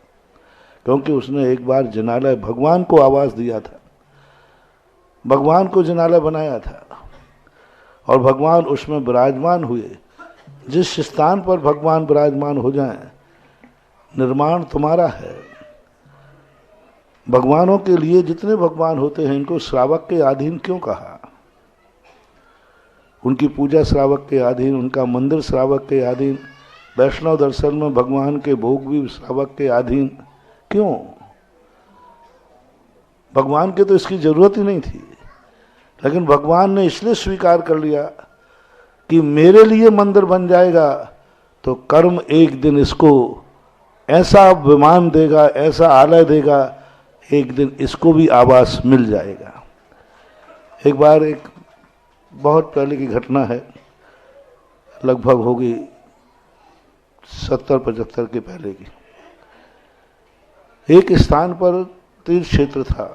क्योंकि उसने एक बार जिनालय भगवान को आवास दिया था, भगवान को जिनालय बनाया था, और भगवान उसमें विराजमान हुए। जिस स्थान पर भगवान विराजमान हो जाएं, निर्माण तुम्हारा है। भगवानों के लिए जितने भगवान होते हैं, इनको श्रावक के अधीन क्यों कहा? उनकी पूजा श्रावक के अधीन, उनका मंदिर श्रावक के अधीन, वैष्णव दर्शन में भगवान के भोग भी श्रावक के अधीन क्यों? भगवान के तो इसकी जरूरत ही नहीं थी, लेकिन भगवान ने इसलिए स्वीकार कर लिया कि मेरे लिए मंदिर बन जाएगा तो कर्म एक दिन इसको ऐसा विमान देगा, ऐसा आलय देगा, एक दिन इसको भी आवास मिल जाएगा। एक बार एक बहुत पहले की घटना है, लगभग होगी 70-75 के पहले की। एक स्थान पर तीर्थ क्षेत्र था,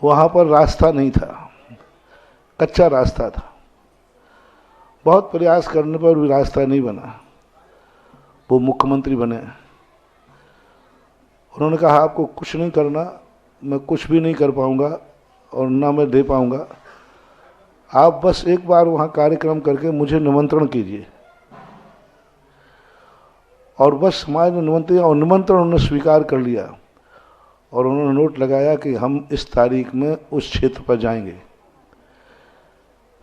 वहां पर रास्ता नहीं था, कच्चा रास्ता था। बहुत प्रयास करने पर भी रास्ता नहीं बना। वो मुख्यमंत्री बने, उन्होंने कहा आपको कुछ नहीं करना, मैं कुछ भी नहीं कर पाऊंगा और ना मैं दे पाऊंगा, आप बस एक बार वहां कार्यक्रम करके मुझे निमंत्रण कीजिए। और बस समाज ने निमंत्रण उन्होंने स्वीकार कर लिया, और उन्होंने नोट लगाया कि हम इस तारीख में उस क्षेत्र पर जाएंगे।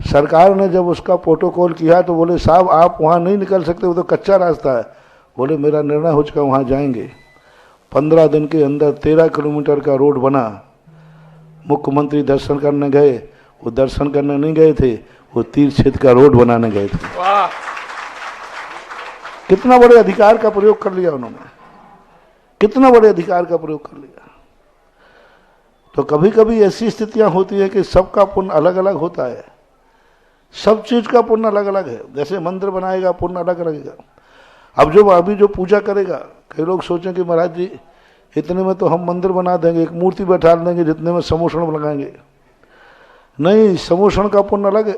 सरकार ने जब उसका प्रोटोकॉल किया तो बोले साहब आप वहां नहीं निकल सकते, वो तो कच्चा रास्ता है। बोले मेरा निर्णय हो चुका, वहां जाएंगे। 15 दिन के अंदर 13 किलोमीटर का रोड बना। मुख्यमंत्री दर्शन करने गए, वो दर्शन करने नहीं गए थे, वो तीर्थ क्षेत्र का रोड बनाने गए थे। वाह, कितना बड़े अधिकार का प्रयोग कर लिया उन्होंने, कितना बड़े अधिकार का प्रयोग कर लिया। तो कभी कभी ऐसी स्थितियां होती है कि सबका पुण्य अलग अलग होता है, सब चीज का पुण्य अलग अलग है। जैसे मंदिर बनाएगा पुण्य अलग लगेगा। अब जो अभी जो पूजा करेगा, कई लोग सोचें कि महाराज जी इतने में तो हम मंदिर बना देंगे, एक मूर्ति बैठा देंगे जितने में समोषण लगाएंगे। नहीं, समोषण का पुण्य अलग है।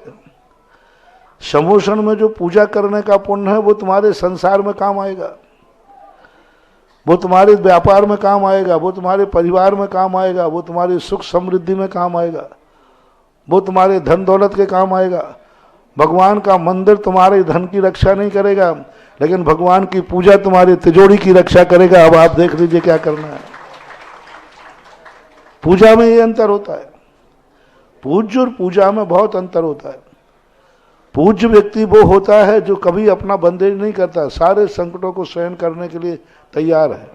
समोषण में जो पूजा करने का पुण्य है वो तुम्हारे संसार में काम आएगा, वो तुम्हारे व्यापार में काम आएगा, वो तुम्हारे परिवार में काम आएगा, वो तुम्हारी सुख समृद्धि में काम आएगा, वो तुम्हारे धन दौलत के काम आएगा। भगवान का मंदिर तुम्हारे धन की रक्षा नहीं करेगा, लेकिन भगवान की पूजा तुम्हारी तिजोरी की रक्षा करेगा। अब आप देख लीजिए क्या करना है। पूजा में ये अंतर होता है, पूज्य और पूजा में बहुत अंतर होता है। पूज्य व्यक्ति वो होता है जो कभी अपना बंदेज नहीं करता, सारे संकटों को सहन करने के लिए तैयार है।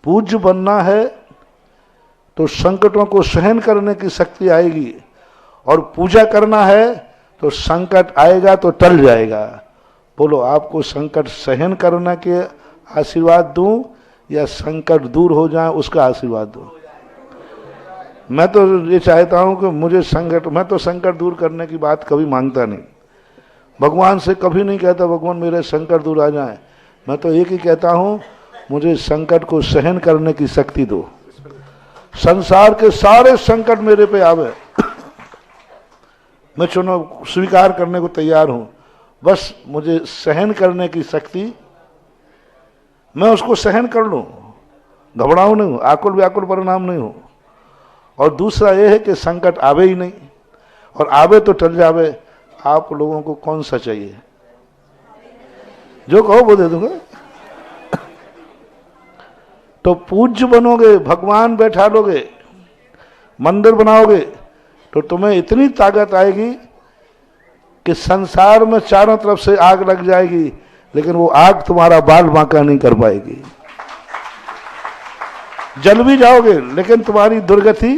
पूज्य बनना है तो संकटों को सहन करने की शक्ति आएगी, और पूजा करना है तो संकट आएगा तो टल जाएगा। बोलो आपको संकट सहन करने के आशीर्वाद दूं या संकट दूर हो जाए उसका आशीर्वाद दूं? मैं तो ये चाहता हूं कि मुझे मैं तो संकट दूर करने की बात कभी मांगता नहीं। भगवान से कभी नहीं कहता भगवान मेरे संकट दूर आ जाए। मैं तो एक ही कहता हूं मुझे संकट को सहन करने की शक्ति दो। संसार के सारे संकट मेरे पे आवे, मैं चुनाव स्वीकार करने को तैयार हूं, बस मुझे सहन करने की शक्ति, मैं उसको सहन कर लूं, घबराऊं नहीं, आकुल व्याकुल परिणाम नहीं हो। और दूसरा यह है कि संकट आवे ही नहीं, और आवे तो टल जावे। आप लोगों को कौन सा चाहिए? जो कहो वो दे दूंगा। तो पूज्य बनोगे, भगवान बैठा लोगे, मंदिर बनाओगे, तो तुम्हें इतनी ताकत आएगी कि संसार में चारों तरफ से आग लग जाएगी, लेकिन वो आग तुम्हारा बाल बांका नहीं कर पाएगी। जल भी जाओगे लेकिन तुम्हारी दुर्गति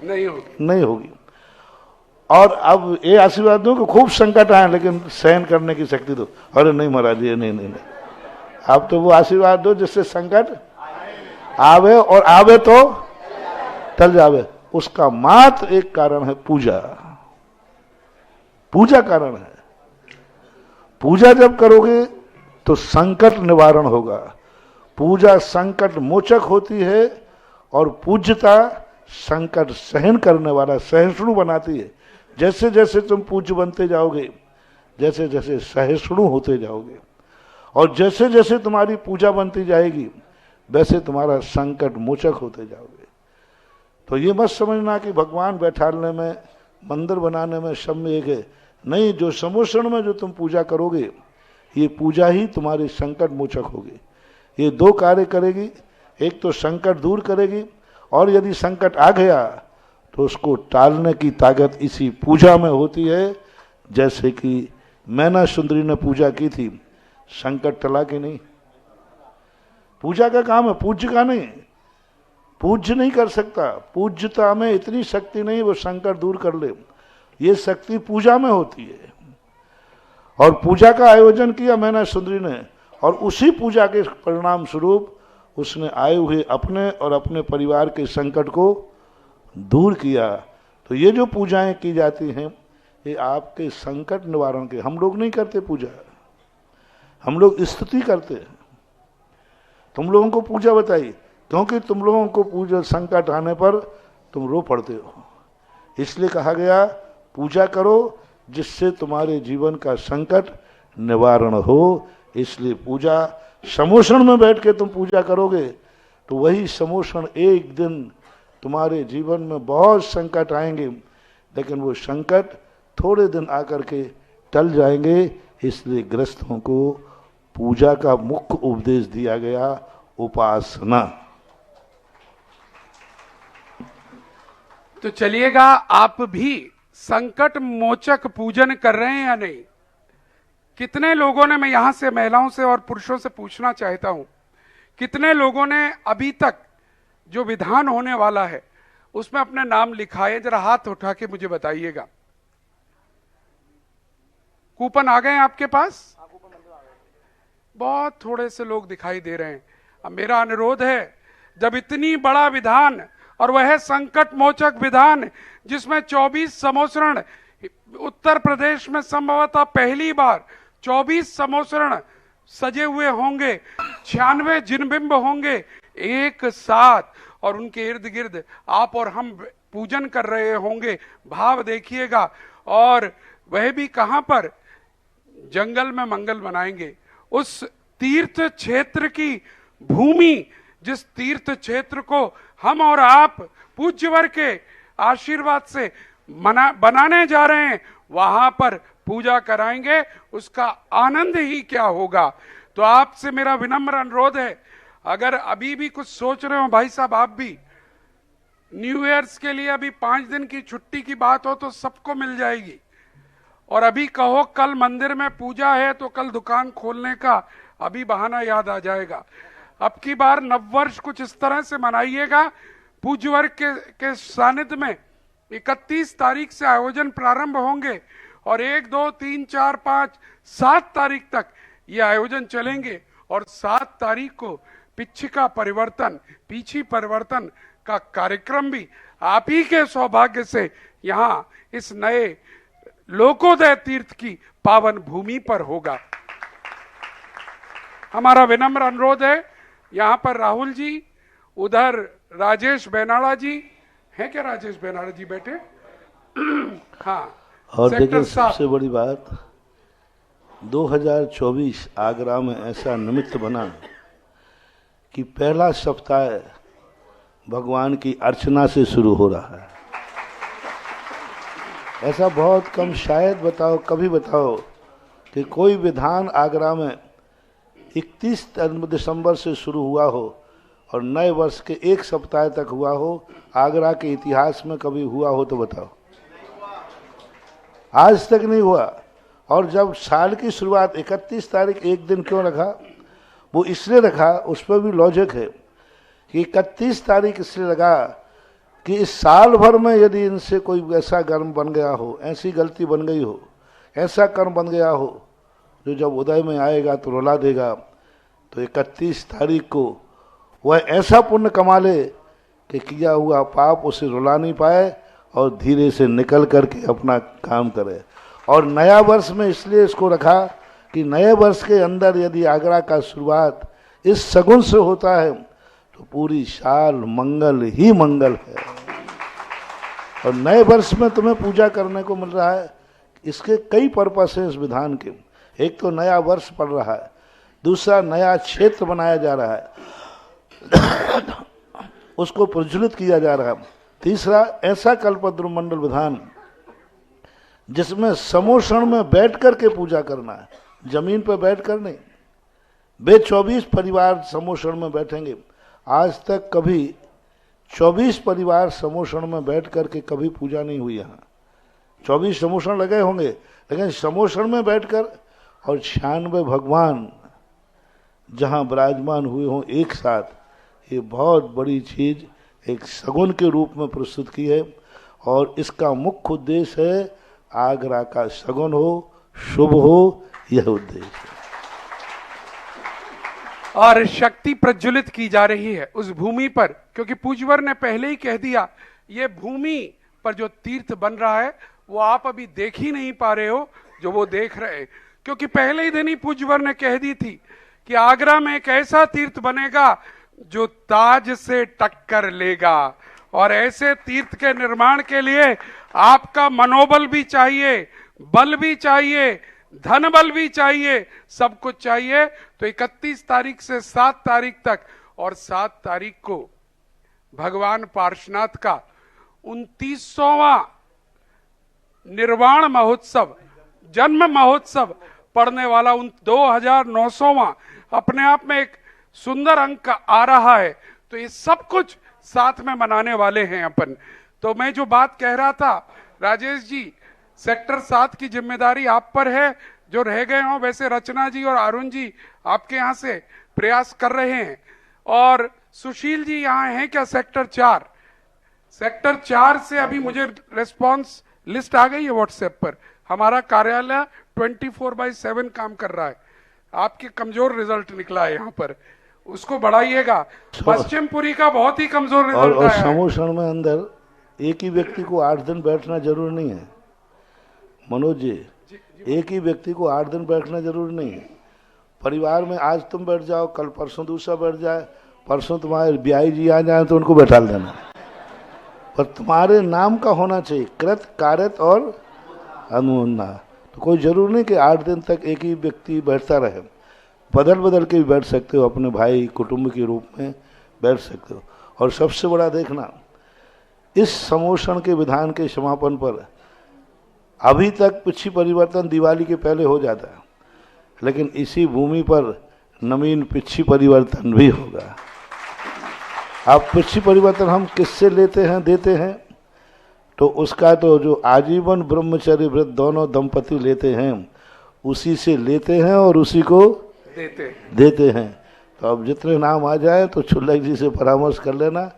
नहीं होगी। और अब ये आशीर्वाद दो कि खूब संकट आए लेकिन सहन करने की शक्ति दो। अरे नहीं महाराज, ये नहीं, अब तो वो आशीर्वाद दो जिससे संकट आवे और आवे तो टल जावे। उसका मात्र एक कारण है पूजा। पूजा कारण है। पूजा जब करोगे तो संकट निवारण होगा। पूजा संकट मोचक होती है और पूज्यता संकट सहन करने वाला सहिष्णु बनाती है। जैसे जैसे तुम पूज्य बनते जाओगे, जैसे जैसे सहिष्णु होते जाओगे, और जैसे जैसे तुम्हारी पूजा बनती जाएगी वैसे तुम्हारा संकट मोचक होते जाओगे। तो ये मत समझना कि भगवान बैठाने में, मंदिर बनाने में सब में एक है। नहीं, जो समोषण में जो तुम पूजा करोगे, ये पूजा ही तुम्हारी संकट मोचक होगी। ये दो कार्य करेगी, एक तो संकट दूर करेगी, और यदि संकट आ गया तो उसको टालने की ताकत इसी पूजा में होती है। जैसे कि मैना सुंदरी ने पूजा की थी, संकट टला कि नहीं? पूजा का काम है, पूज्य का नहीं। पूज्य नहीं कर सकता, पूज्यता में इतनी शक्ति नहीं वो संकट दूर कर ले। ये शक्ति पूजा में होती है। और पूजा का आयोजन किया मैना सुंदरी ने, और उसी पूजा के परिणाम स्वरूप उसने आए हुए अपने और अपने परिवार के संकट को दूर किया। तो ये जो पूजाएं की जाती हैं ये आपके संकट निवारण के। हम लोग नहीं करते पूजा, हम लोग स्तुति करते हैं। तुम लोगों को पूजा बताई क्योंकि तुम लोगों को पूजा संकट आने पर तुम रो पड़ते हो। इसलिए कहा गया पूजा करो जिससे तुम्हारे जीवन का संकट निवारण हो। इसलिए पूजा, समोषण में बैठ के तुम पूजा करोगे तो वही समोषण एक दिन तुम्हारे जीवन में बहुत संकट आएंगे, लेकिन वो संकट थोड़े दिन आकर के टल जाएंगे। इसलिए गृहस्थों को पूजा का मुख्य उपदेश दिया गया, उपासना। तो चलिएगा, आप भी संकट मोचक पूजन कर रहे हैं या नहीं? कितने लोगों ने, मैं यहां से महिलाओं से और पुरुषों से पूछना चाहता हूं, कितने लोगों ने अभी तक जो विधान होने वाला है उसमें अपने नाम लिखा है? जरा हाथ उठा के मुझे बताइएगा। कूपन आ गए आपके पास? बहुत थोड़े से लोग दिखाई दे रहे हैं। अब मेरा अनुरोध है, जब इतनी बड़ा विधान, और वह संकट मोचक विधान जिसमें 24 समोसरण, उत्तर प्रदेश में संभवतः पहली बार 24 समोसरण सजे हुए होंगे, 96 जिनबिंब होंगे एक साथ, और उनके इर्द गिर्द आप और हम पूजन कर रहे होंगे। भाव देखिएगा। और वह भी कहां पर? जंगल में मंगल बनाएंगे। उस तीर्थ क्षेत्र की भूमि, जिस तीर्थ क्षेत्र को हम और आप पूज्यवर के आशीर्वाद से बनाने जा रहे हैं, वहां पर पूजा कराएंगे। उसका आनंद ही क्या होगा। तो आपसे मेरा विनम्र अनुरोध है, अगर अभी भी कुछ सोच रहे हो भाई साहब, आप भी न्यू ईयर्स के लिए अभी 5 दिन की छुट्टी की बात हो तो सबको मिल जाएगी। और अभी कहो कल मंदिर में पूजा है तो कल दुकान खोलने का अभी बहाना याद आ जाएगा। अब की बार नववर्ष कुछ इस तरह से मनाइएगा। पूज्यवर्ग के सानिध्य में 31 तारीख से आयोजन प्रारंभ होंगे और 1, 2, 3, 4, 5, 7 तारीख तक ये आयोजन चलेंगे। और 7 तारीख को पिछिका परिवर्तन, पीछी परिवर्तन का कार्यक्रम भी आप ही के सौभाग्य से यहाँ इस नए लोकोदय तीर्थ की पावन भूमि पर होगा। हमारा विनम्र अनुरोध है, यहाँ पर राहुल जी, उधर राजेश बेनाड़ा जी हैं क्या? राजेश बेनाड़ा जी बैठे। हाँ। और देखिए सबसे बड़ी बात, 2024 आगरा में ऐसा निमित्त बना कि पहला सप्ताह भगवान की अर्चना से शुरू हो रहा है। ऐसा बहुत कम, शायद बताओ, कभी बताओ कि कोई विधान आगरा में 31 दिसंबर से शुरू हुआ हो और नए वर्ष के 1 सप्ताह तक हुआ हो, आगरा के इतिहास में कभी हुआ हो तो बताओ। आज तक नहीं हुआ। और जब साल की शुरुआत 31 तारीख एक दिन क्यों रखा, वो इसलिए रखा, उस पर भी लॉजिक है कि 31 तारीख इसलिए लगा कि इस साल भर में यदि इनसे कोई ऐसा कर्म बन गया हो, ऐसी गलती बन गई हो, ऐसा कर्म बन गया हो जो जब उदय में आएगा तो रुला देगा, तो 31 तारीख को वह ऐसा पुण्य कमा ले कि किया हुआ पाप उसे रुला नहीं पाए और धीरे से निकल करके अपना काम करे। और नया वर्ष में इसलिए इसको रखा कि नए वर्ष के अंदर यदि आगरा का शुरुआत इस शगुन से होता है तो पूरी साल मंगल ही मंगल है। और नए वर्ष में तुम्हें पूजा करने को मिल रहा है, इसके कई पर्पस हैं इस विधान के। एक तो नया वर्ष पड़ रहा है, दूसरा नया क्षेत्र बनाया जा रहा है, उसको प्रज्वलित किया जा रहा है, तीसरा ऐसा कल्पद्रुमंडल विधान जिसमें समोषण में बैठ कर के पूजा करना है, जमीन पर बैठ कर नहीं। वे 24 परिवार समोषण में बैठेंगे। आज तक कभी 24 परिवार समोषण में बैठ कर के कभी पूजा नहीं हुई। यहाँ 24 समोषण लगे होंगे, लेकिन समोषण में बैठकर और 96 भगवान जहाँ विराजमान हुए हों एक साथ, ये बहुत बड़ी चीज एक सगुन के रूप में प्रस्तुत की है। और इसका मुख्य उद्देश्य है आगरा का सगुन हो, शुभ हो, यह उद्देश्य है। और शक्ति प्रज्वलित की जा रही है उस भूमि पर, क्योंकि पूज्यवर ने पहले ही कह दिया ये भूमि पर जो तीर्थ बन रहा है वो आप अभी देख ही नहीं पा रहे हो जो वो देख रहे हैं। क्योंकि पहले ही दिन ही पूज्यवर ने कह दी थी कि आगरा में एक ऐसा तीर्थ बनेगा जो ताज से टक्कर लेगा। और ऐसे तीर्थ के निर्माण के लिए आपका मनोबल भी चाहिए, बल भी चाहिए, धन बल भी चाहिए, सब कुछ चाहिए। तो 31 तारीख से 7 तारीख तक, और 7 तारीख को भगवान पार्श्वनाथ का 29वां निर्वाण महोत्सव, जन्म महोत्सव पढ़ने वाला 2900वां अपने आप में एक सुंदर अंक आ रहा है। तो ये सब कुछ साथ में मनाने वाले हैं अपन। तो मैं जो बात कह रहा था राजेश जी, सेक्टर 7 की जिम्मेदारी आप पर है। जो रह गए हों, वैसे रचना जी और अरुण जी आपके यहाँ से प्रयास कर रहे हैं। और सुशील जी यहाँ हैं क्या? सेक्टर 4, सेक्टर 4 से अभी मुझे रिस्पांस लिस्ट आ गई है व्हाट्सएप पर। हमारा कार्यालय 24/7 काम कर रहा है। आपके कमजोर रिजल्ट निकला है यहाँ पर, उसको बढ़ाइएगा। पश्चिमपुरी का बहुत ही कमजोर रिजल्ट और आया है। समोषण में अंदर एक ही व्यक्ति को 8 दिन बैठना जरूरी नहीं है मनोज जी, एक ही व्यक्ति को 8 दिन बैठना जरूरी नहीं है। परिवार में आज तुम बैठ जाओ, कल परसों दूसरा बैठ जाए, परसों तुम्हारे ब्याई जी आ जाए तो उनको बैठा देना, पर तुम्हारे नाम का होना चाहिए, कृत कार्यत और अनुमोदना। तो कोई जरूर नहीं कि 8 दिन तक एक ही व्यक्ति बैठता रहे, बदल बदल के भी बैठ सकते हो, अपने भाई कुटुंब के रूप में बैठ सकते हो। और सबसे बड़ा देखना, इस समोषण के विधान के समापन पर अभी तक पिछी परिवर्तन दिवाली के पहले हो जाता है, लेकिन इसी भूमि पर नवीन पिछी परिवर्तन भी होगा। अब पिछी परिवर्तन हम किससे लेते हैं, देते हैं? तो उसका तो जो आजीवन ब्रह्मचर्य व्रत दोनों दंपति लेते हैं उसी से लेते हैं और उसी को देते हैं। तो अब जितने नाम आ जाए तो छुल्लक जी से परामर्श कर लेना,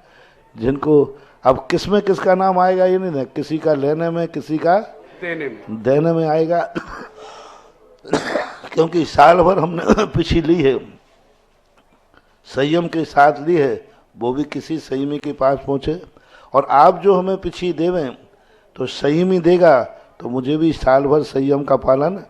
जिनको अब किस में किसका नाम आएगा ये नहीं, किसी का लेने में किसी का देने में आएगा। क्योंकि साल भर हमने पिछी ली है, संयम के साथ ली है, वो भी किसी संयमी के पास पहुंचे। और आप जो हमें पिछी देवें तो संयमी देगा, तो मुझे भी साल भर संयम का पालन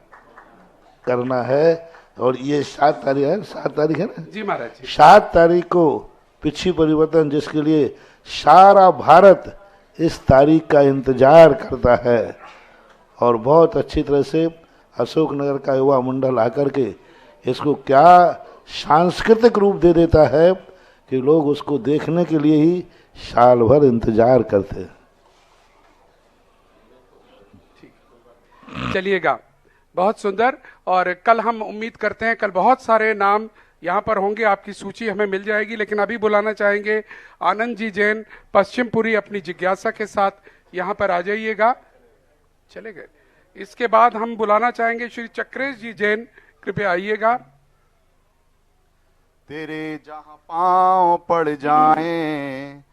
करना है। और ये 7 तारीख है, 7 तारीख है ना जी महाराज जी, 7 तारीख को पिछी परिवर्तन, जिसके लिए सारा भारत इस तारीख का इंतजार करता है। और बहुत अच्छी तरह से अशोकनगर का युवा मंडल आकर के इसको क्या सांस्कृतिक रूप दे देता है कि लोग उसको देखने के लिए ही साल भर इंतजार करते हैं। चलिएगा, बहुत सुंदर। और कल हम उम्मीद करते हैं कल बहुत सारे नाम यहाँ पर होंगे, आपकी सूची हमें मिल जाएगी। लेकिन अभी बुलाना चाहेंगे आनंद जी जैन पश्चिमपुरी, अपनी जिज्ञासा के साथ यहाँ पर आ जाइएगा। चले गए इसके बाद हम बुलाना चाहेंगे श्री चक्रेश जी जैन, कृपया आइएगा। तेरे जहां पांव पड़ जाएं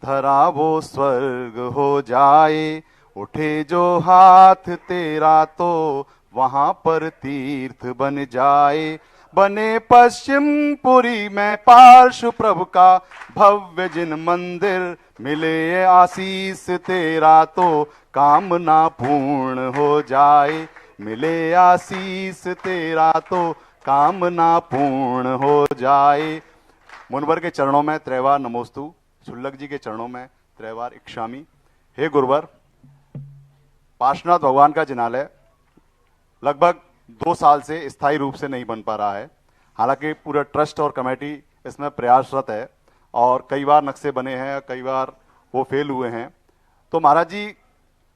धरा वो स्वर्ग हो जाए, उठे जो हाथ तेरा तो वहां पर तीर्थ बन जाए। बने पश्चिम पुरी में पार्श्व प्रभु का भव्य जिन मंदिर, मिले आशीष तेरा तो कामना पूर्ण हो जाए। मिले आशीष तेरा तो कामना पूर्ण हो जाए। मुनवर के चरणों में त्रैवार नमोस्तु, शुल्लक जी के चरणों में त्रैवार इक्षामी। हे गुरुवर, पार्श्वनाथ भगवान का जिनालय लगभग 2 साल से स्थायी रूप से नहीं बन पा रहा है। हालांकि पूरा ट्रस्ट और कमेटी इसमें प्रयासरत है और कई बार नक्शे बने हैं, कई बार वो फेल हुए हैं। तो महाराज जी,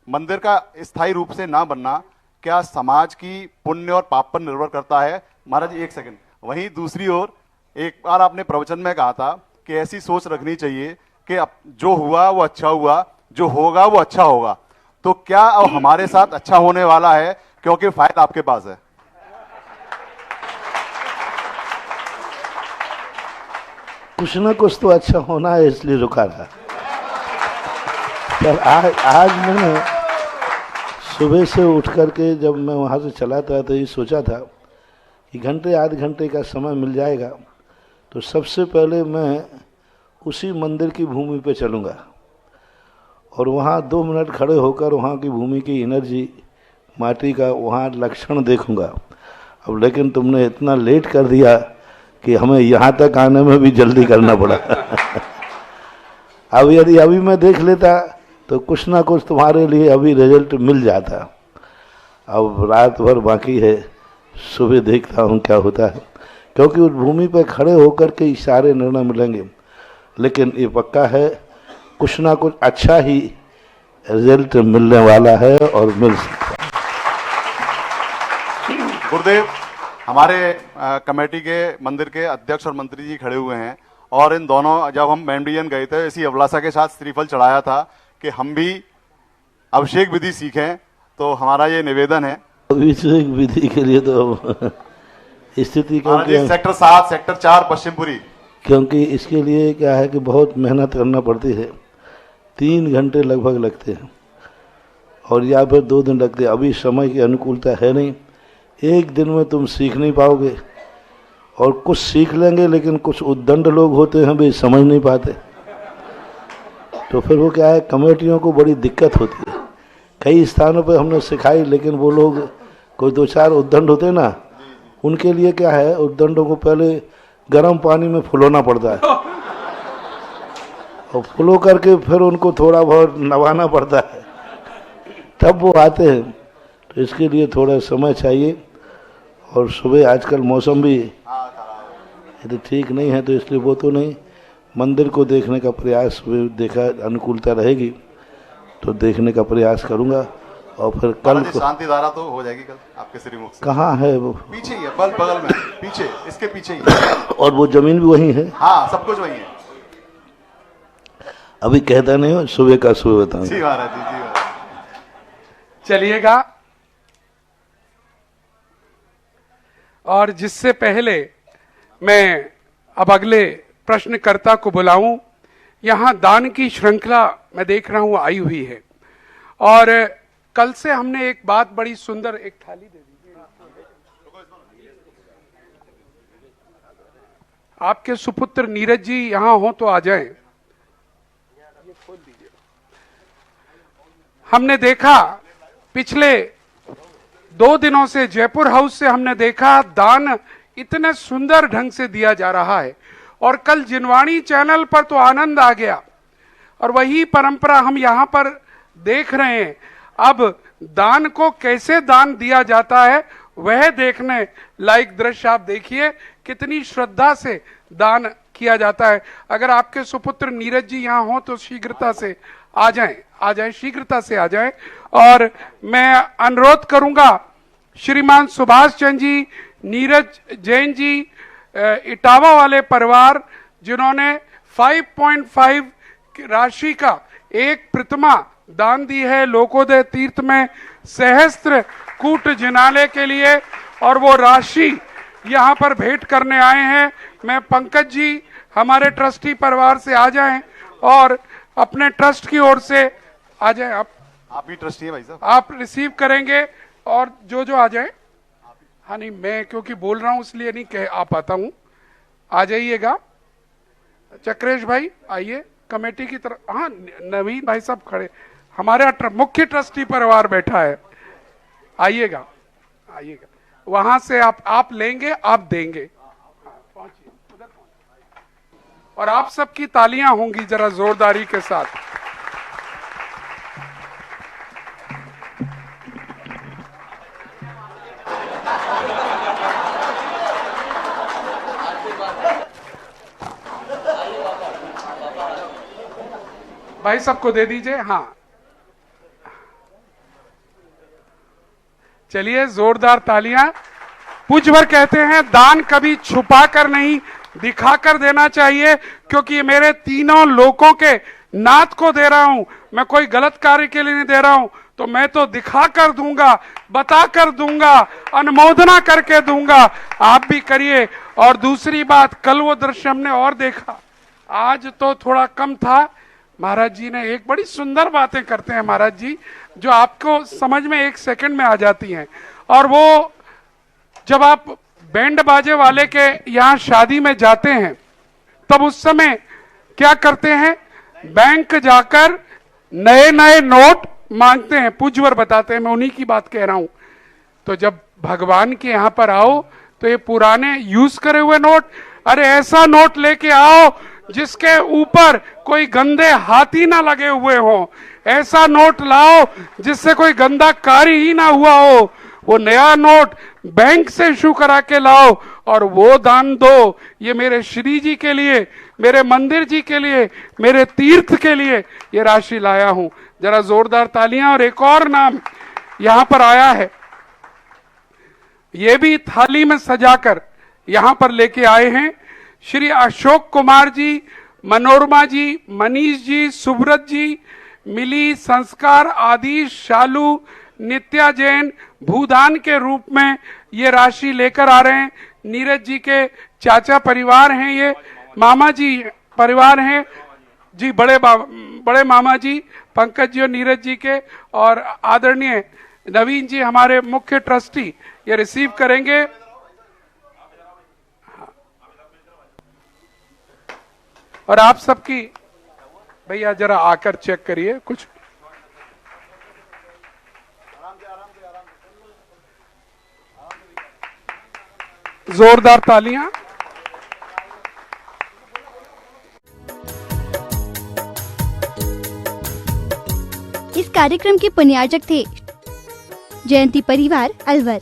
मंदिर का स्थायी रूप से ना बनना क्या समाज की पुण्य और पाप पर निर्भर करता है? महाराज जी एक सेकंड। वहीं दूसरी ओर एक बार आपने प्रवचन में कहा था कि ऐसी सोच रखनी चाहिए कि अब जो हुआ वो अच्छा हुआ, जो होगा वो अच्छा होगा। तो क्या अब हमारे साथ अच्छा होने वाला है, क्योंकि फाइल आपके पास है? कुछ ना कुछ तो अच्छा होना है, इसलिए रुका था। पर आज मैंने सुबह से उठ करके जब मैं वहाँ से चला था तो ये सोचा था कि घंटे आध घंटे का समय मिल जाएगा तो सबसे पहले मैं उसी मंदिर की भूमि पे चलूँगा और वहाँ 2 मिनट खड़े होकर वहाँ की भूमि की एनर्जी, माटी का वहाँ लक्षण देखूँगा। अब लेकिन तुमने इतना लेट कर दिया कि हमें यहाँ तक आने में भी जल्दी करना पड़ा। अब यदि अभी मैं देख लेता तो कुछ ना कुछ तुम्हारे लिए अभी रिजल्ट मिल जाता। अब रात भर बाकी है, सुबह देखता हूँ क्या होता है, क्योंकि उस भूमि पर खड़े होकर के सारे निर्णय मिलेंगे। लेकिन ये पक्का है, कुछ ना कुछ अच्छा ही रिजल्ट मिलने वाला है और मिल सकता है। गुरुदेव, हमारे कमेटी के मंदिर के अध्यक्ष और मंत्री जी खड़े हुए हैं और इन दोनों, जब हम मेंडियन गए थे, इसी अभिलाषा के साथ श्रीफल चढ़ाया था कि हम भी अभिषेक विधि सीखें। तो हमारा ये निवेदन है। अभिषेक विधि के लिए तो स्थिति सेक्टर 7, सेक्टर 4 पश्चिमपुरी, क्योंकि इसके लिए क्या है कि बहुत मेहनत करना पड़ती है। 3 घंटे लगभग लगते हैं और या फिर 2 दिन लगते हैं। अभी समय की अनुकूलता है नहीं, 1 दिन में तुम सीख नहीं पाओगे। और कुछ सीख लेंगे लेकिन कुछ उद्दंड लोग होते हैं, वे समझ नहीं पाते, तो फिर वो क्या है, कमेटियों को बड़ी दिक्कत होती है। कई स्थानों पे हमने सिखाई, लेकिन वो लोग कोई 2-4 उद्दंड होते ना, उनके लिए क्या है, उद्दंडों को पहले गर्म पानी में फुलाना पड़ता है और फुलो करके फिर उनको थोड़ा बहुत नवाना पड़ता है, तब वो आते हैं। तो इसके लिए थोड़ा समय चाहिए। और सुबह आजकल मौसम भी यदि ठीक नहीं है तो इसलिए वो तो नहीं, मंदिर को देखने का प्रयास, देखा अनुकूलता रहेगी तो देखने का प्रयास करूंगा। और फिर कल को शांति धारा तो हो जाएगी कल आपके श्रीमुख से। कहाँ है वो? पीछे ही है, बगल में, पीछे, इसके पीछे ही है। और वो जमीन भी वही है? हाँ, सब कुछ वही है। अभी कहता नहीं हो, सुबह का सुबह बताऊंगा। जी महाराज जी, जी महाराज। चलिएगा। और जिससे पहले मैं अब अगले प्रश्नकर्ता को बुलाऊं, यहां दान की श्रृंखला मैं देख रहा हूं आई हुई है और कल से हमने एक बात बड़ी सुंदर, एक थाली दे दीजिए। आपके सुपुत्र नीरज जी यहां हो तो आ जाएं। ये खोल दीजिए। हमने देखा पिछले 2 दिनों से जयपुर हाउस से हमने देखा दान इतने सुंदर ढंग से दिया जा रहा है और कल जिनवाणी चैनल पर तो आनंद आ गया और वही परंपरा हम यहां पर देख रहे हैं। अब दान को कैसे दान दिया जाता है वह देखने लायक दृश्य आप देखिए, कितनी श्रद्धा से दान किया जाता है। अगर आपके सुपुत्र नीरज जी यहां हो तो शीघ्रता से आ जाएं, शीघ्रता से आ जाएं। और मैं अनुरोध करूंगा श्रीमान सुभाष चंद्र जी, नीरज जैन जी, इटावा वाले परिवार, जिन्होंने 5.5 राशि का एक प्रतिमा दान दी है लोकोदय तीर्थ में सहस्त्र कूट जिनाले के लिए, और वो राशि यहाँ पर भेंट करने आए हैं। मैं पंकज जी हमारे ट्रस्टी परिवार से आ जाएं और अपने ट्रस्ट की ओर से आ जाएं। आप ही ट्रस्टी हैं भाई साहब, आप रिसीव करेंगे और जो आ जाए। हाँ नहीं, मैं क्योंकि बोल रहा हूं इसलिए नहीं कह आ पाता हूं। आ जाइएगा। चक्रेश भाई आइए कमेटी की तरफ। हाँ नवीन भाई साहब खड़े, हमारे मुख्य ट्रस्टी परिवार बैठा है। आइएगा आइएगा, वहां से आप लेंगे, आप देंगे। पहुंचिए उधर पहुंचिए। और आप सबकी तालियां होंगी जरा जोरदारी के साथ। भाई सबको दे दीजिए। हाँ चलिए जोरदार तालियां। पूज्यवर कहते हैं दान कभी छुपा कर नहीं दिखाकर देना चाहिए, क्योंकि ये मेरे तीनों लोकों के नाथ को दे रहा हूं। मैं कोई गलत कार्य के लिए नहीं दे रहा हूं, तो मैं तो दिखा कर दूंगा, बता कर दूंगा, अनुमोदना करके दूंगा। आप भी करिए। और दूसरी बात, कल वो दृश्य हमने और देखा, आज तो थोड़ा कम था। महाराज जी ने एक बड़ी सुंदर बातें करते हैं महाराज जी, जो आपको समझ में एक सेकंड में आ जाती हैं। और वो जब आप बैंड बाजे वाले के यहाँ शादी में जाते हैं, तब उस समय क्या करते हैं, बैंक जाकर नए नए नोट मांगते हैं। पूज्यवर बताते हैं, मैं उन्हीं की बात कह रहा हूं। तो जब भगवान के यहाँ पर आओ तो ये पुराने यूज करे हुए नोट, अरे ऐसा नोट लेके आओ जिसके ऊपर कोई गंदे हाथी ना लगे हुए हो। ऐसा नोट लाओ जिससे कोई गंदा कार्य ही ना हुआ हो। वो नया नोट बैंक से इशू करा के लाओ और वो दान दो। ये मेरे श्री जी के लिए, मेरे मंदिर जी के लिए, मेरे तीर्थ के लिए ये राशि लाया हूं। जरा जोरदार तालियां। और एक और नाम यहां पर आया है, ये भी थाली में सजाकर यहां पर लेके आए हैं। श्री अशोक कुमार जी, मनोरमा जी, मनीष जी, सुब्रत जी, मिली, संस्कार, आदि, शालू, नित्या जैन भूदान के रूप में ये राशि लेकर आ रहे हैं। नीरज जी के चाचा परिवार हैं, ये मामा जी परिवार हैं जी, बड़े मामा जी पंकज जी और नीरज जी के, और आदरणीय नवीन जी हमारे मुख्य ट्रस्टी ये रिसीव करेंगे। और आप सबकी भैया जरा आकर चेक करिए कुछ। जोरदार तालियां। इस कार्यक्रम के पुण्यार्जक थे जयंती परिवार अलवर।